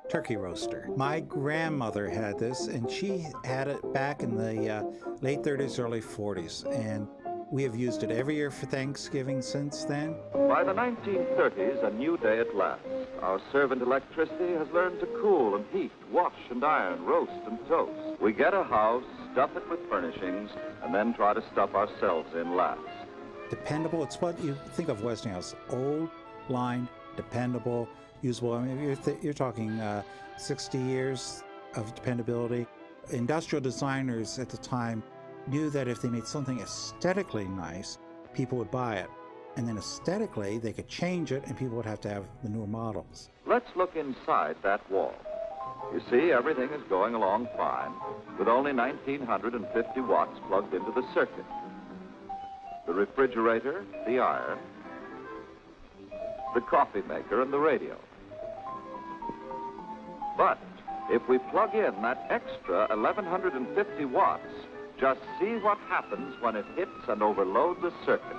Speaker 7: turkey roaster. My grandmother had this, and she had it back in the late 30s, early 40s, and we have used it every year for Thanksgiving since then.
Speaker 10: By the 1930s, a new day at last. Our servant electricity has learned to cool and heat, wash and iron, roast and toast. We get a house, stuff it with furnishings, and then try to stuff ourselves in last.
Speaker 7: Dependable, it's what you think of Westinghouse. Old, line, dependable, usable. I mean, you're talking 60 years of dependability. Industrial designers at the time knew that if they made something aesthetically nice, people would buy it. And then aesthetically, they could change it and people would have to have the newer models.
Speaker 10: Let's look inside that wall. You see, everything is going along fine, with only 1,950 watts plugged into the circuit. The refrigerator, the iron, the coffee maker, and the radio. But if we plug in that extra 1,150 watts, just see what happens when it hits and overloads a circuit.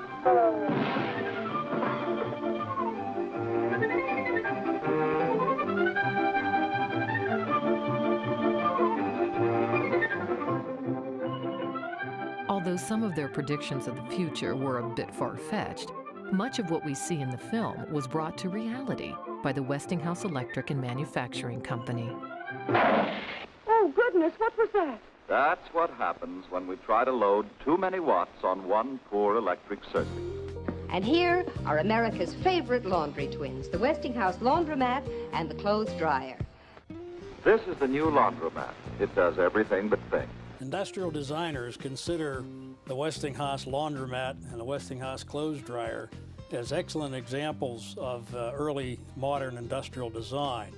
Speaker 2: Although some of their predictions of the future were a bit far-fetched, much of what we see in the film was brought to reality by the Westinghouse Electric and Manufacturing Company.
Speaker 9: Oh, goodness, what was that?
Speaker 10: That's what happens when we try to load too many watts on one poor electric circuit.
Speaker 9: And here are America's favorite laundry twins, the Westinghouse laundromat and the clothes dryer.
Speaker 10: This is the new laundromat. It does everything but think.
Speaker 3: Industrial designers consider the Westinghouse laundromat and the Westinghouse clothes dryer as excellent examples of early modern industrial design.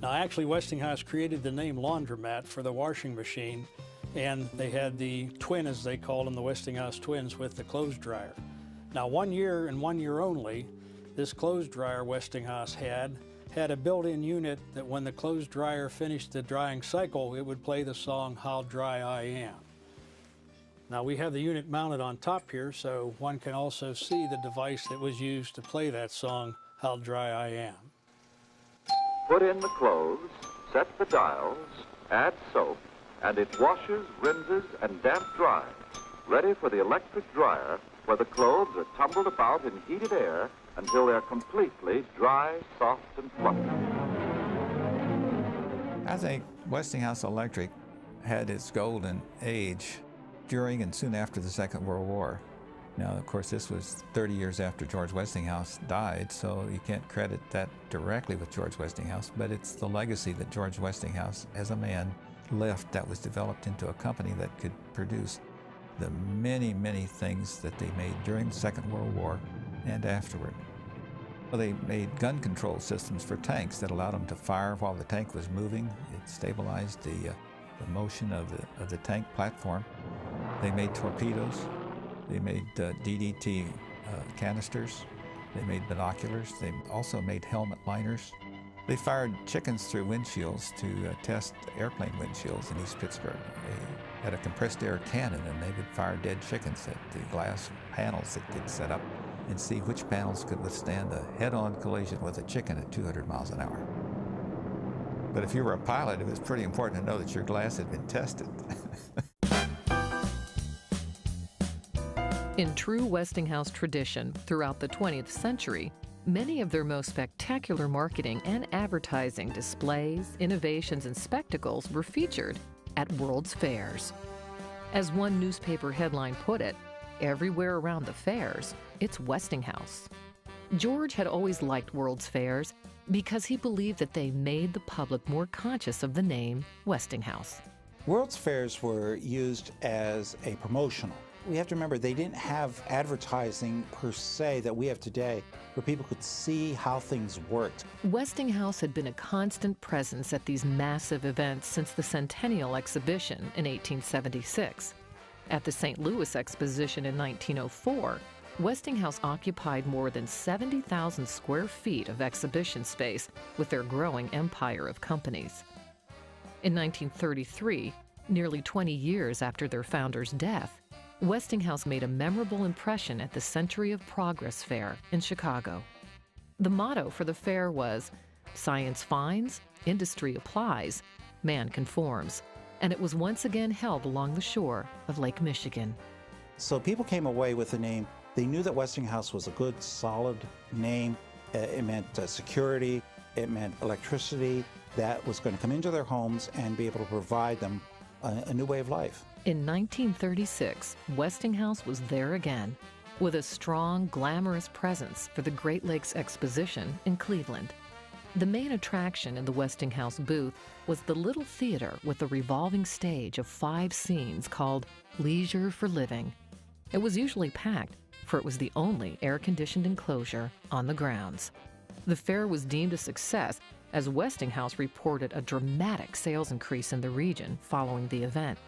Speaker 3: Now, actually, Westinghouse created the name laundromat for the washing machine, and they had the twin, as they called them, the Westinghouse twins, with the clothes dryer. Now, 1 year and 1 year only, this clothes dryer Westinghouse had a built-in unit that when the clothes dryer finished the drying cycle, it would play the song, "How Dry I Am." Now, we have the unit mounted on top here, so one can also see the device that was used to play that song, "How Dry I Am."
Speaker 10: Put in the clothes, set the dials, add soap, and it washes, rinses, and damp dries, ready for the electric dryer, where the clothes are tumbled about in heated air until they're completely dry, soft, and fluffy.
Speaker 4: I think Westinghouse Electric had its golden age during and soon after the Second World War. Now, of course, this was 30 years after George Westinghouse died, so you can't credit that directly with George Westinghouse, but it's the legacy that George Westinghouse, as a man, left that was developed into a company that could produce the many, many things that they made during the Second World War and afterward. Well, they made gun control systems for tanks that allowed them to fire while the tank was moving. It stabilized the motion of the tank platform. They made torpedoes. They made DDT canisters. They made binoculars. They also made helmet liners. They fired chickens through windshields to test airplane windshields in East Pittsburgh. They had a compressed air cannon, and they would fire dead chickens at the glass panels that they'd set up and see which panels could withstand a head-on collision with a chicken at 200 miles an hour. But if you were a pilot, it was pretty important to know that your glass had been tested.
Speaker 2: In true Westinghouse tradition, throughout the 20th century, many of their most spectacular marketing and advertising displays, innovations, and spectacles were featured at World's Fairs. As one newspaper headline put it, everywhere around the fairs, it's Westinghouse. George had always liked World's Fairs because he believed that they made the public more conscious of the name Westinghouse.
Speaker 7: World's Fairs were used as a promotional. We have to remember they didn't have advertising per se that we have today, where people could see how things worked.
Speaker 2: Westinghouse had been a constant presence at these massive events since the Centennial Exhibition in 1876. At the St. Louis Exposition in 1904, Westinghouse occupied more than 70,000 square feet of exhibition space with their growing empire of companies. In 1933, nearly 20 years after their founder's death, Westinghouse made a memorable impression at the Century of Progress Fair in Chicago. The motto for the fair was, "Science finds, industry applies, man conforms," and it was once again held along the shore of Lake Michigan.
Speaker 7: So people came away with the name. They knew that Westinghouse was a good, solid name. It meant security. It meant electricity that was going to come into their homes and be able to provide them a new way of life.
Speaker 2: In 1936, Westinghouse was there again, with a strong, glamorous presence for the Great Lakes Exposition in Cleveland. The main attraction in the Westinghouse booth was the little theater with a revolving stage of 5 scenes called Leisure for Living. It was usually packed, for it was the only air-conditioned enclosure on the grounds. The fair was deemed a success, as Westinghouse reported a dramatic sales increase in the region following the event.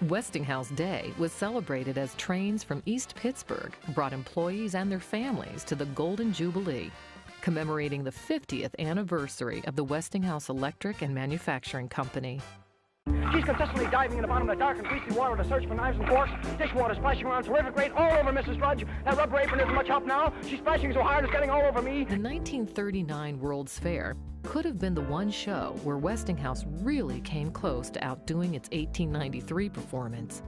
Speaker 2: Westinghouse Day was celebrated as trains from East Pittsburgh brought employees and their families to the Golden Jubilee, commemorating the 50th anniversary of the Westinghouse Electric and Manufacturing Company.
Speaker 11: She's consistently diving in the bottom of the dark and greasy water to search for knives and forks. Dishwater splashing around terrific rate all over Mrs. Drudge. That rubber apron isn't much help now. She's splashing so hard it's getting all over me.
Speaker 2: The 1939 World's Fair could have been the one show where Westinghouse really came close to outdoing its 1893 performance.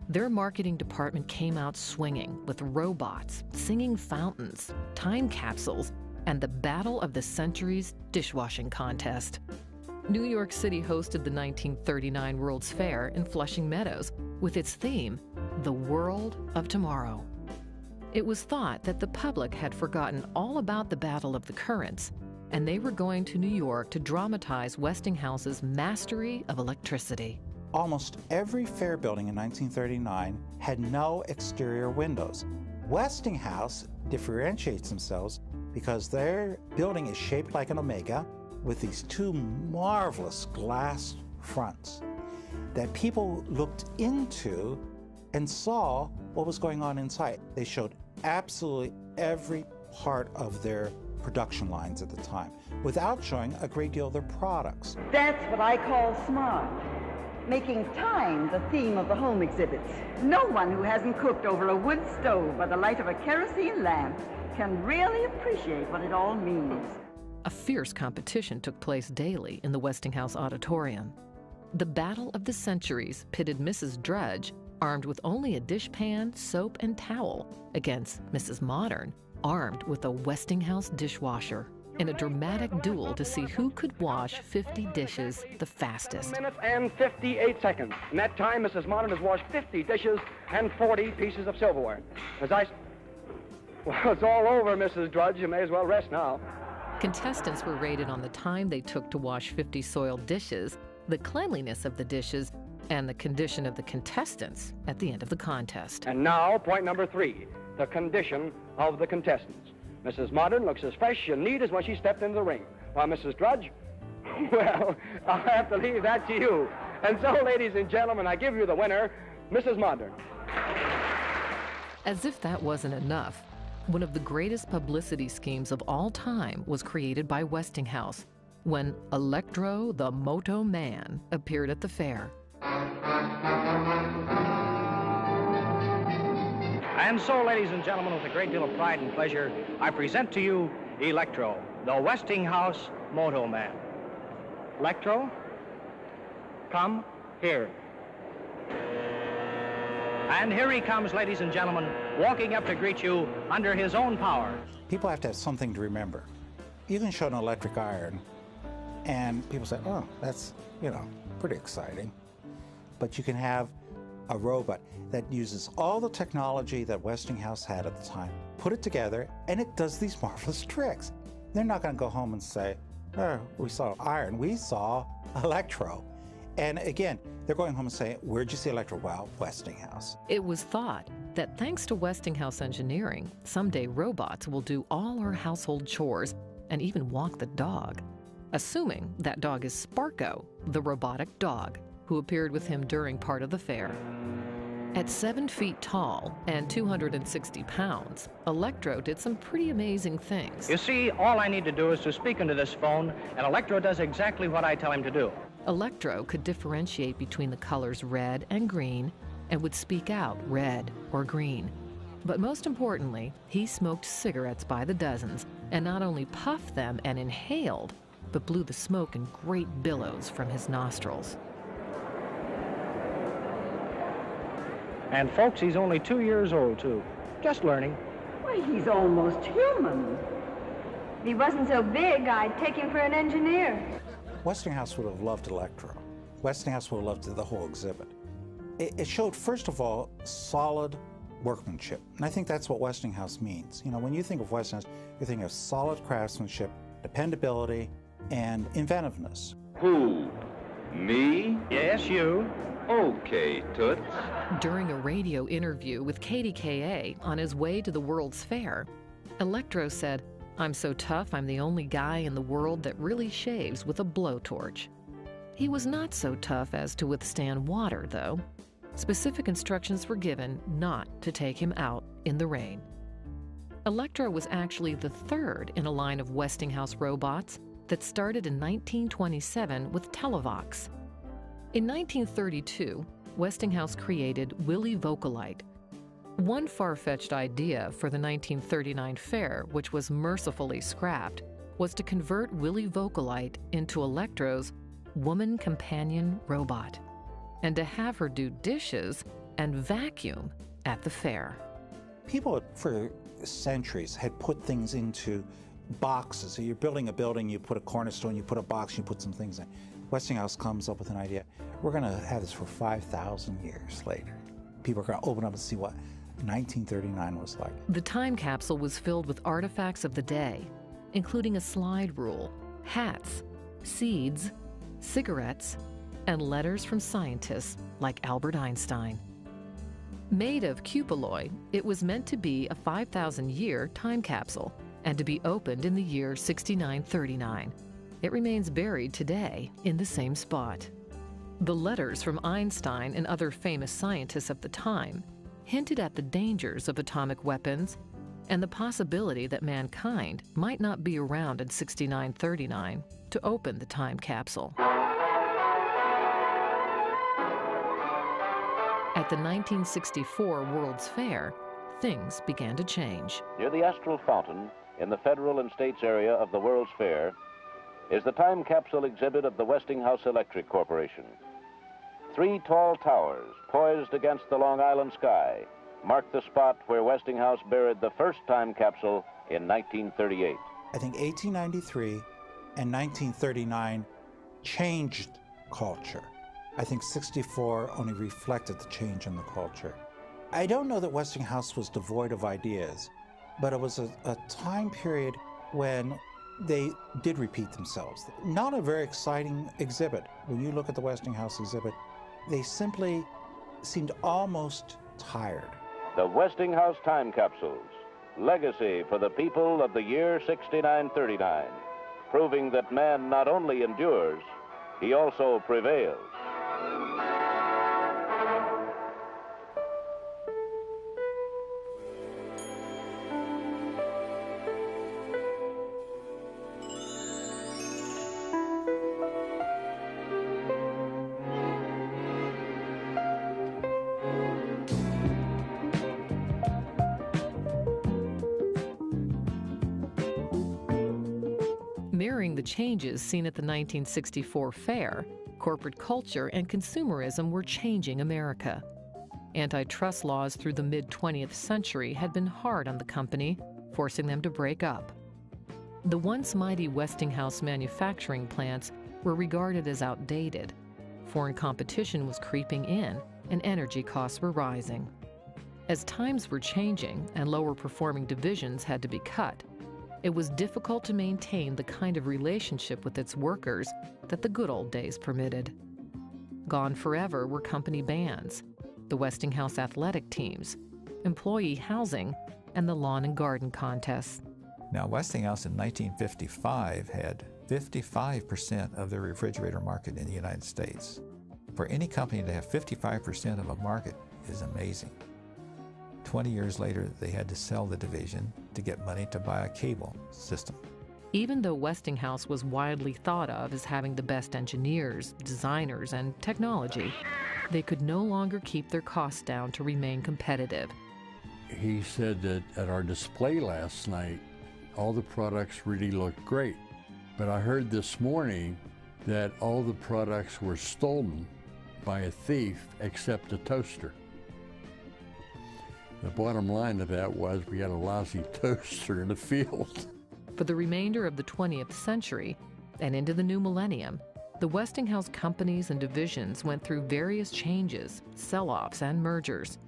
Speaker 2: Their marketing department came out swinging with robots, singing fountains, time capsules, and the Battle of the Centuries dishwashing contest. New York City hosted the 1939 World's Fair in Flushing Meadows with its theme, The World of Tomorrow. It was thought that the public had forgotten all about the Battle of the Currents, and they were going to New York to dramatize Westinghouse's mastery of electricity.
Speaker 7: Almost every fair building in 1939 had no exterior windows. Westinghouse differentiates themselves because their building is shaped like an omega with these 2 marvelous glass fronts that people looked into and saw what was going on inside. They showed absolutely every part of their production lines at the time without showing a great deal of their products.
Speaker 12: That's what I call smart. Making time the theme of the home exhibits. No one who hasn't cooked over a wood stove by the light of a kerosene lamp can really appreciate what it all means.
Speaker 2: A fierce competition took place daily in the Westinghouse Auditorium. The Battle of the Centuries pitted Mrs. Drudge, armed with only a dishpan, soap, and towel, against Mrs. Modern, armed with a Westinghouse dishwasher in a dramatic duel to see who could wash 50 dishes the fastest.
Speaker 11: 1 minute and 58 seconds. In that time, Mrs. Modern has washed 50 dishes and 40 pieces of silverware. Well, it's all over, Mrs. Drudge. You may as well rest now.
Speaker 2: Contestants were rated on the time they took to wash 50 soiled dishes, the cleanliness of the dishes, and the condition of the contestants at the end of the contest.
Speaker 11: And now, point number 3, the condition of the contestants. Mrs. Modern looks as fresh and neat as when she stepped into the ring, while Mrs. Drudge, well, I'll have to leave that to you. And so, ladies and gentlemen, I give you the winner, Mrs. Modern.
Speaker 2: As if that wasn't enough, one of the greatest publicity schemes of all time was created by Westinghouse when Electro the Moto Man appeared at the fair.
Speaker 13: And so, ladies and gentlemen, with a great deal of pride and pleasure, I present to you Electro, the Westinghouse Moto Man. Electro, come here. And here he comes, ladies and gentlemen, walking up to greet you under his own power.
Speaker 7: People have to have something to remember. You can show an electric iron, and people say, oh, that's, pretty exciting. But you can have a robot that uses all the technology that Westinghouse had at the time, put it together, and it does these marvelous tricks. They're not going to go home and say, oh, we saw iron, we saw Electro. And again, they're going home and saying, where'd you see Electro? Well, Westinghouse.
Speaker 2: It was thought that thanks to Westinghouse engineering, someday robots will do all our household chores and even walk the dog, assuming that dog is Sparko, the robotic dog, who appeared with him during part of the fair. At 7 feet tall and 260 pounds, Electro did some pretty amazing things.
Speaker 13: You see, all I need to do is to speak into this phone, and Electro does exactly what I tell him to do.
Speaker 2: Electro could differentiate between the colors red and green and would speak out red or green. But most importantly, he smoked cigarettes by the dozens and not only puffed them and inhaled, but blew the smoke in great billows from his nostrils.
Speaker 13: And folks, he's only 2 years old, too. Just learning.
Speaker 12: Why, he's almost human.
Speaker 9: If he wasn't so big, I'd take him for an engineer.
Speaker 7: Westinghouse would have loved Electro. Westinghouse would have loved the whole exhibit. It showed, first of all, solid workmanship. And I think that's what Westinghouse means. When you think of Westinghouse, you're thinking of solid craftsmanship, dependability, and inventiveness.
Speaker 10: Who? Me?
Speaker 13: Yes, you.
Speaker 10: Okay, Toots.
Speaker 2: During a radio interview with KDKA on his way to the World's Fair, Electro said, "I'm so tough, I'm the only guy in the world that really shaves with a blowtorch." He was not so tough as to withstand water, though. Specific instructions were given not to take him out in the rain. Electro was actually the third in a line of Westinghouse robots that started in 1927 with Televox. In 1932, Westinghouse created Willy Vocalite. One far-fetched idea for the 1939 fair, which was mercifully scrapped, was to convert Willy Vocalite into Electro's woman companion robot, and to have her do dishes and vacuum at the fair.
Speaker 7: People for centuries had put things into boxes. So you're building a building, you put a cornerstone, you put a box, you put some things in. Westinghouse comes up with an idea. We're going to have this for 5,000 years later. People are going to open up and see what 1939 was like.
Speaker 2: The time capsule was filled with artifacts of the day, including a slide rule, hats, seeds, cigarettes, and letters from scientists like Albert Einstein. Made of cupalloy, it was meant to be a 5,000-year time capsule and to be opened in the year 6939. It remains buried today in the same spot. The letters from Einstein and other famous scientists of the time hinted at the dangers of atomic weapons and the possibility that mankind might not be around in 6939 to open the time capsule. At the 1964 World's Fair, things began to change.
Speaker 14: Near the Astral Fountain, in the federal and states area of the World's Fair, is the time capsule exhibit of the Westinghouse Electric Corporation. 3 tall towers poised against the Long Island sky marked the spot where Westinghouse buried the first time capsule in 1938.
Speaker 7: I think 1893 and 1939 changed culture. I think 64 only reflected the change in the culture. I don't know that Westinghouse was devoid of ideas, but it was a time period when they did repeat themselves. Not a very exciting exhibit. When you look at the Westinghouse exhibit, they simply seemed almost tired.
Speaker 14: The Westinghouse time capsules, legacy for the people of the year 6939, proving that man not only endures, he also prevails.
Speaker 2: Mirroring the changes seen at the 1964 fair, corporate culture and consumerism were changing America. Antitrust laws through the mid-20th century had been hard on the company, forcing them to break up. The once mighty Westinghouse manufacturing plants were regarded as outdated. Foreign competition was creeping in, and energy costs were rising. As times were changing and lower-performing divisions had to be cut, it was difficult to maintain the kind of relationship with its workers that the good old days permitted. Gone forever were company bands, the Westinghouse athletic teams, employee housing, and the lawn and garden contests.
Speaker 4: Now, Westinghouse in 1955 had 55% of the refrigerator market in the United States. For any company to have 55% of a market is amazing. 20 years later, they had to sell the division to get money to buy a cable system.
Speaker 2: Even though Westinghouse was widely thought of as having the best engineers, designers, and technology, they could no longer keep their costs down to remain competitive.
Speaker 15: He said that at our display last night, all the products really looked great. But I heard this morning that all the products were stolen by a thief except the toaster. The bottom line of that was we had a lousy toaster in the field.
Speaker 2: For the remainder of the 20th century and into the new millennium, the Westinghouse companies and divisions went through various changes, sell-offs, and mergers.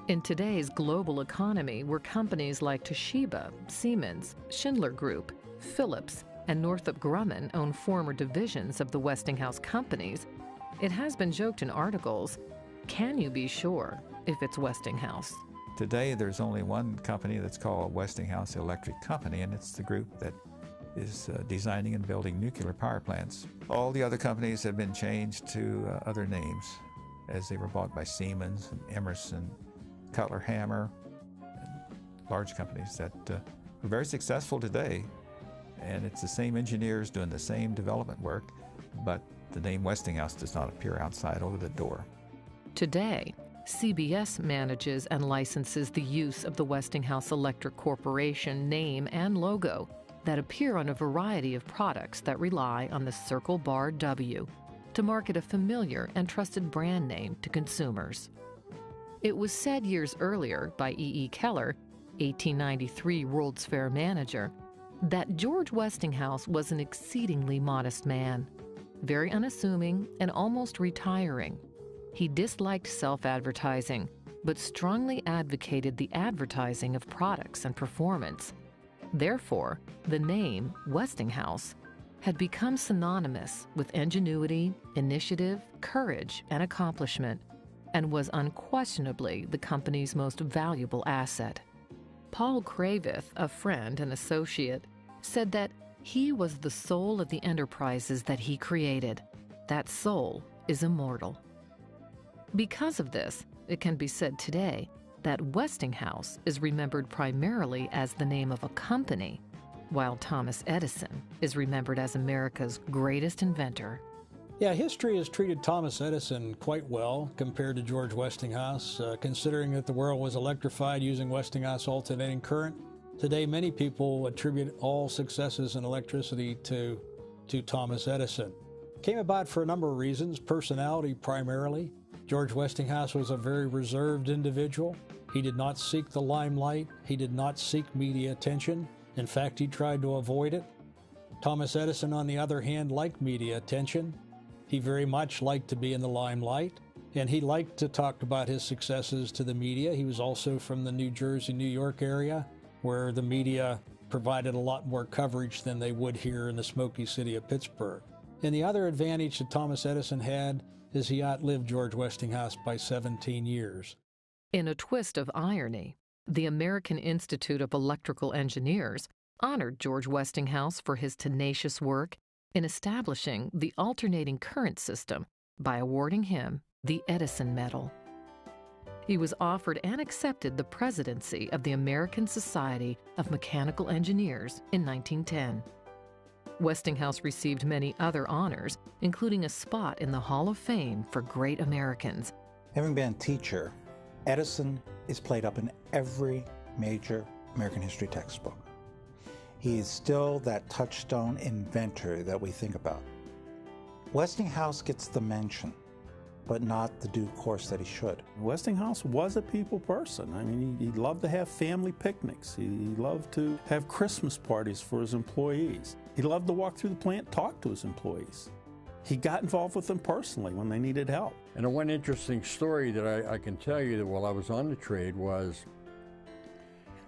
Speaker 2: In today's global economy, where companies like Toshiba, Siemens, Schindler Group, Philips, and Northrop Grumman own former divisions of the Westinghouse companies, it has been joked in articles, can you be sure if it's Westinghouse?
Speaker 4: Today, there's only one company that's called Westinghouse Electric Company, and it's the group that is designing and building nuclear power plants. All the other companies have been changed to other names as they were bought by Siemens and Emerson, Cutler Hammer, and large companies that are very successful today. And it's the same engineers doing the same development work, but the name Westinghouse does not appear outside over the door.
Speaker 2: Today, CBS manages and licenses the use of the Westinghouse Electric Corporation name and logo that appear on a variety of products that rely on the circle bar W to market a familiar and trusted brand name to consumers. It was said years earlier by E. E. Keller, 1893 World's Fair manager, that George Westinghouse was an exceedingly modest man, very unassuming and almost retiring. He disliked self-advertising, but strongly advocated the advertising of products and performance. Therefore, the name Westinghouse had become synonymous with ingenuity, initiative, courage, and accomplishment, and was unquestionably the company's most valuable asset. Paul Kravith, a friend and associate, said that he was the soul of the enterprises that he created. That soul is immortal. Because of this, it can be said today that Westinghouse is remembered primarily as the name of a company, while Thomas Edison is remembered as America's greatest inventor.
Speaker 3: Yeah, history has treated Thomas Edison quite well compared to George Westinghouse, considering that the world was electrified using Westinghouse alternating current. Today, many people attribute all successes in electricity to Thomas Edison. Came about for a number of reasons, personality primarily. George Westinghouse was a very reserved individual. He did not seek the limelight. He did not seek media attention. In fact, he tried to avoid it. Thomas Edison, on the other hand, liked media attention. He very much liked to be in the limelight, and he liked to talk about his successes to the media. He was also from the New Jersey, New York area, where the media provided a lot more coverage than they would here in the smoky city of Pittsburgh. And the other advantage that Thomas Edison had is he outlived George Westinghouse by 17 years.
Speaker 2: In a twist of irony, the American Institute of Electrical Engineers honored George Westinghouse for his tenacious work in establishing the alternating current system by awarding him the Edison Medal. He was offered and accepted the presidency of the American Society of Mechanical Engineers in 1910. Westinghouse received many other honors, including a spot in the Hall of Fame for Great Americans.
Speaker 7: Having been a teacher, Edison is played up in every major American history textbook. He is still that touchstone inventor that we think about. Westinghouse gets the mention, but not the due course that he should.
Speaker 5: Westinghouse was a people person. I mean, he loved to have family picnics. He loved to have Christmas parties for his employees. He loved to walk through the plant, talk to his employees. He got involved with them personally when they needed help.
Speaker 15: And one interesting story that I can tell you that while I was on the trade was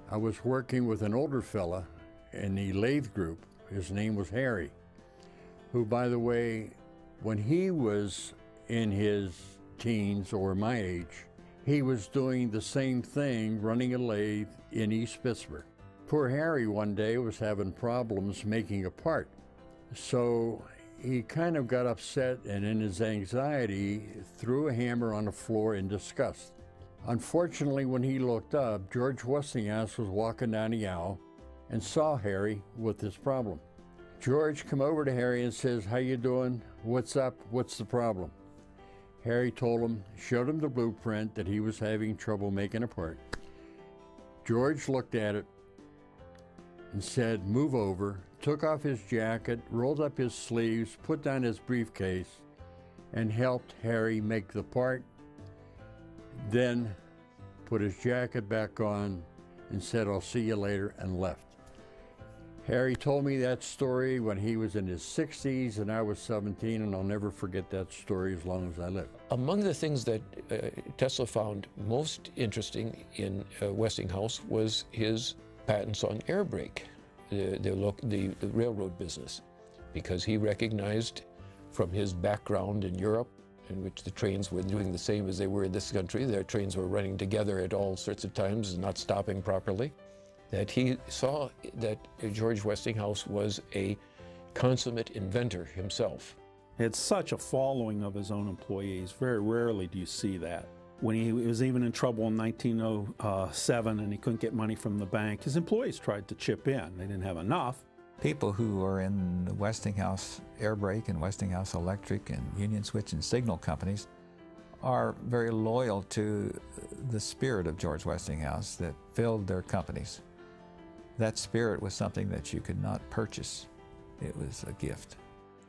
Speaker 15: I was working with an older fella in the lathe group. His name was Harry, who, by the way, when he was in his teens or my age, he was doing the same thing, running a lathe in East Pittsburgh. Poor Harry one day was having problems making a part. So he kind of got upset and in his anxiety threw a hammer on the floor in disgust. Unfortunately, when he looked up, George Westinghouse was walking down the aisle and saw Harry with this problem. George come over to Harry and says, "How you doing? What's up? What's the problem?" Harry told him, showed him the blueprint that he was having trouble making a part. George looked at it and said, "Move over," took off his jacket, rolled up his sleeves, put down his briefcase, and helped Harry make the part, then put his jacket back on and said, "I'll see you later," and left. Harry told me that story when he was in his 60s and I was 17, and I'll never forget that story as long as I live.
Speaker 6: Among the things that Tesla found most interesting in Westinghouse was his patents on air brake, the railroad business, because he recognized from his background in Europe, in which the trains were doing the same as they were in this country, their trains were running together at all sorts of times and not stopping properly, that he saw that George Westinghouse was a consummate inventor himself.
Speaker 5: He had such a following of his own employees. Very rarely do you see that. When he was even in trouble in 1907 and he couldn't get money from the bank, his employees tried to chip in. They didn't have enough.
Speaker 4: People who are in the Westinghouse Air Brake and Westinghouse Electric and Union Switch and Signal companies are very loyal to the spirit of George Westinghouse that filled their companies. That spirit was something that you could not purchase. It was a gift.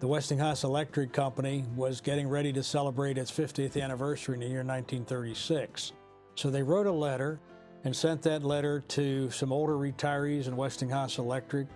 Speaker 3: The Westinghouse Electric Company was getting ready to celebrate its 50th anniversary in the year 1936. So they wrote a letter and sent that letter to some older retirees in Westinghouse Electric,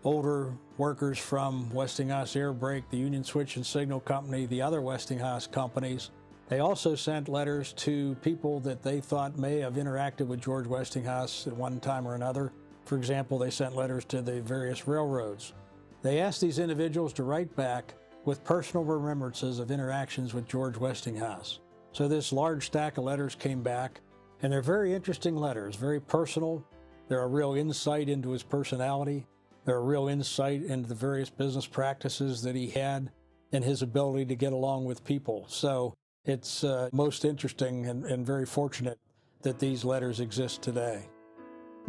Speaker 3: older workers from Westinghouse Air Brake, the Union Switch and Signal Company, the other Westinghouse companies. They also sent letters to people that they thought may have interacted with George Westinghouse at one time or another. For example, they sent letters to the various railroads. They asked these individuals to write back with personal remembrances of interactions with George Westinghouse. So this large stack of letters came back, and they're very interesting letters, very personal. They're a real insight into his personality. They're a real insight into the various business practices that he had and his ability to get along with people. So it's most interesting and very fortunate that these letters exist today.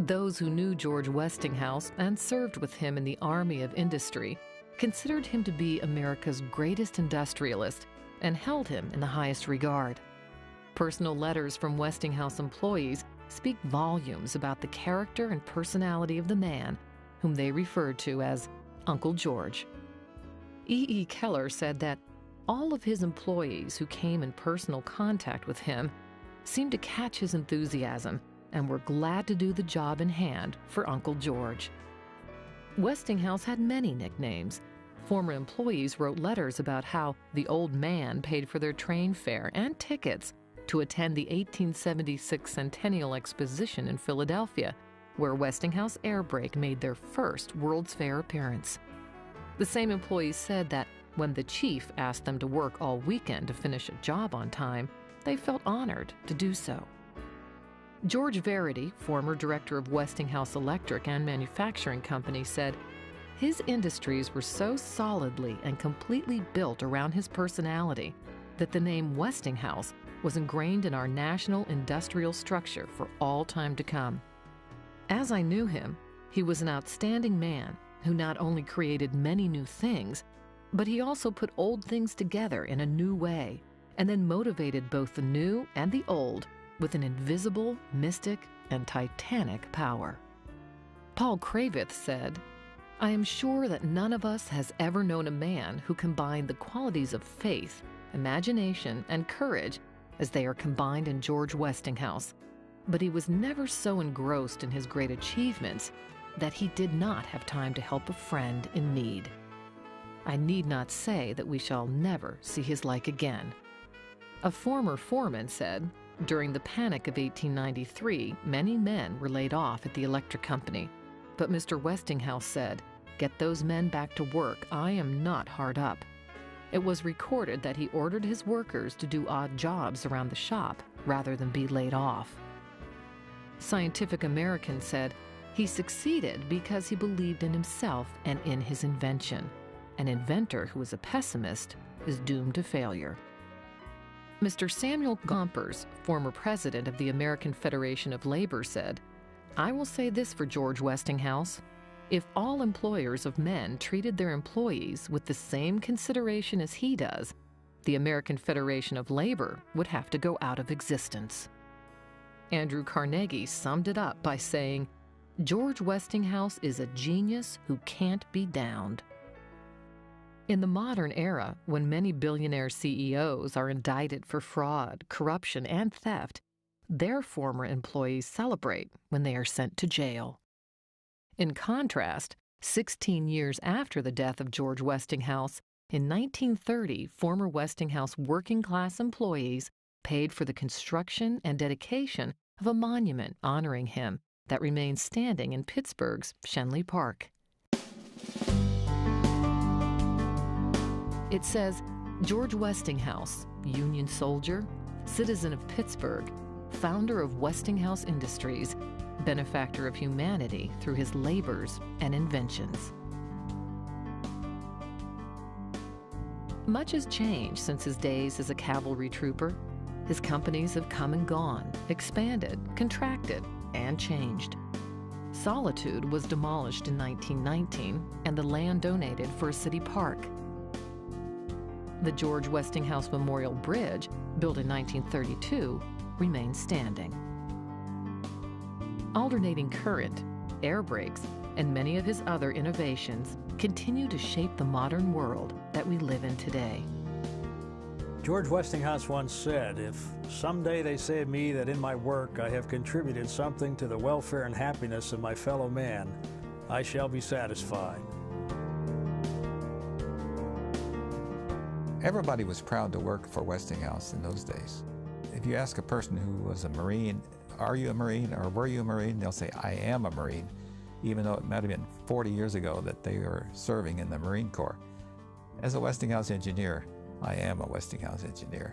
Speaker 2: Those who knew George Westinghouse and served with him in the Army of Industry considered him to be America's greatest industrialist and held him in the highest regard. Personal letters from Westinghouse employees speak volumes about the character and personality of the man whom they referred to as Uncle George. E.E. Keller said that all of his employees who came in personal contact with him seemed to catch his enthusiasm and were glad to do the job in hand for Uncle George. Westinghouse had many nicknames. Former employees wrote letters about how the old man paid for their train fare and tickets to attend the 1876 Centennial Exposition in Philadelphia, where Westinghouse Air Brake made their first World's Fair appearance. The same employees said that when the chief asked them to work all weekend to finish a job on time, they felt honored to do so. George Verity, former director of Westinghouse Electric and Manufacturing Company, said, "His industries were so solidly and completely built around his personality that the name Westinghouse was ingrained in our national industrial structure for all time to come. As I knew him, he was an outstanding man who not only created many new things, but he also put old things together in a new way and then motivated both the new and the old with an invisible, mystic, and titanic power." Paul Kravitz said, "I am sure that none of us has ever known a man who combined the qualities of faith, imagination, and courage as they are combined in George Westinghouse, but he was never so engrossed in his great achievements that he did not have time to help a friend in need. I need not say that we shall never see his like again." A former foreman said, "During the panic of 1893, many men were laid off at the electric company, but Mr. Westinghouse said, 'Get those men back to work. I am not hard up.' It was recorded that he ordered his workers to do odd jobs around the shop rather than be laid off." Scientific American said, "He succeeded because he believed in himself and in his invention. An inventor who is a pessimist is doomed to failure." Mr. Samuel Gompers, former president of the American Federation of Labor, said, "I will say this for George Westinghouse. If all employers of men treated their employees with the same consideration as he does, the American Federation of Labor would have to go out of existence." Andrew Carnegie summed it up by saying, "George Westinghouse is a genius who can't be downed." In the modern era, when many billionaire CEOs are indicted for fraud, corruption, and theft, their former employees celebrate when they are sent to jail. In contrast, 16 years after the death of George Westinghouse, in 1930, former Westinghouse working-class employees paid for the construction and dedication of a monument honoring him that remains standing in Pittsburgh's Schenley Park. It says, "George Westinghouse, Union soldier, citizen of Pittsburgh, founder of Westinghouse Industries, benefactor of humanity through his labors and inventions." Much has changed since his days as a cavalry trooper. His companies have come and gone, expanded, contracted, and changed. Solitude was demolished in 1919 and the land donated for a city park. The George Westinghouse Memorial Bridge, built in 1932, remains standing. Alternating current, air brakes, and many of his other innovations continue to shape the modern world that we live in today.
Speaker 3: George Westinghouse once said, "If someday they say of me that in my work I have contributed something to the welfare and happiness of my fellow man, I shall be satisfied."
Speaker 4: Everybody was proud to work for Westinghouse in those days. If you ask a person who was a Marine, "Are you a Marine?" or "Were you a Marine?" they'll say, "I am a Marine," even though it might have been 40 years ago that they were serving in the Marine Corps. As a Westinghouse engineer, I am a Westinghouse engineer.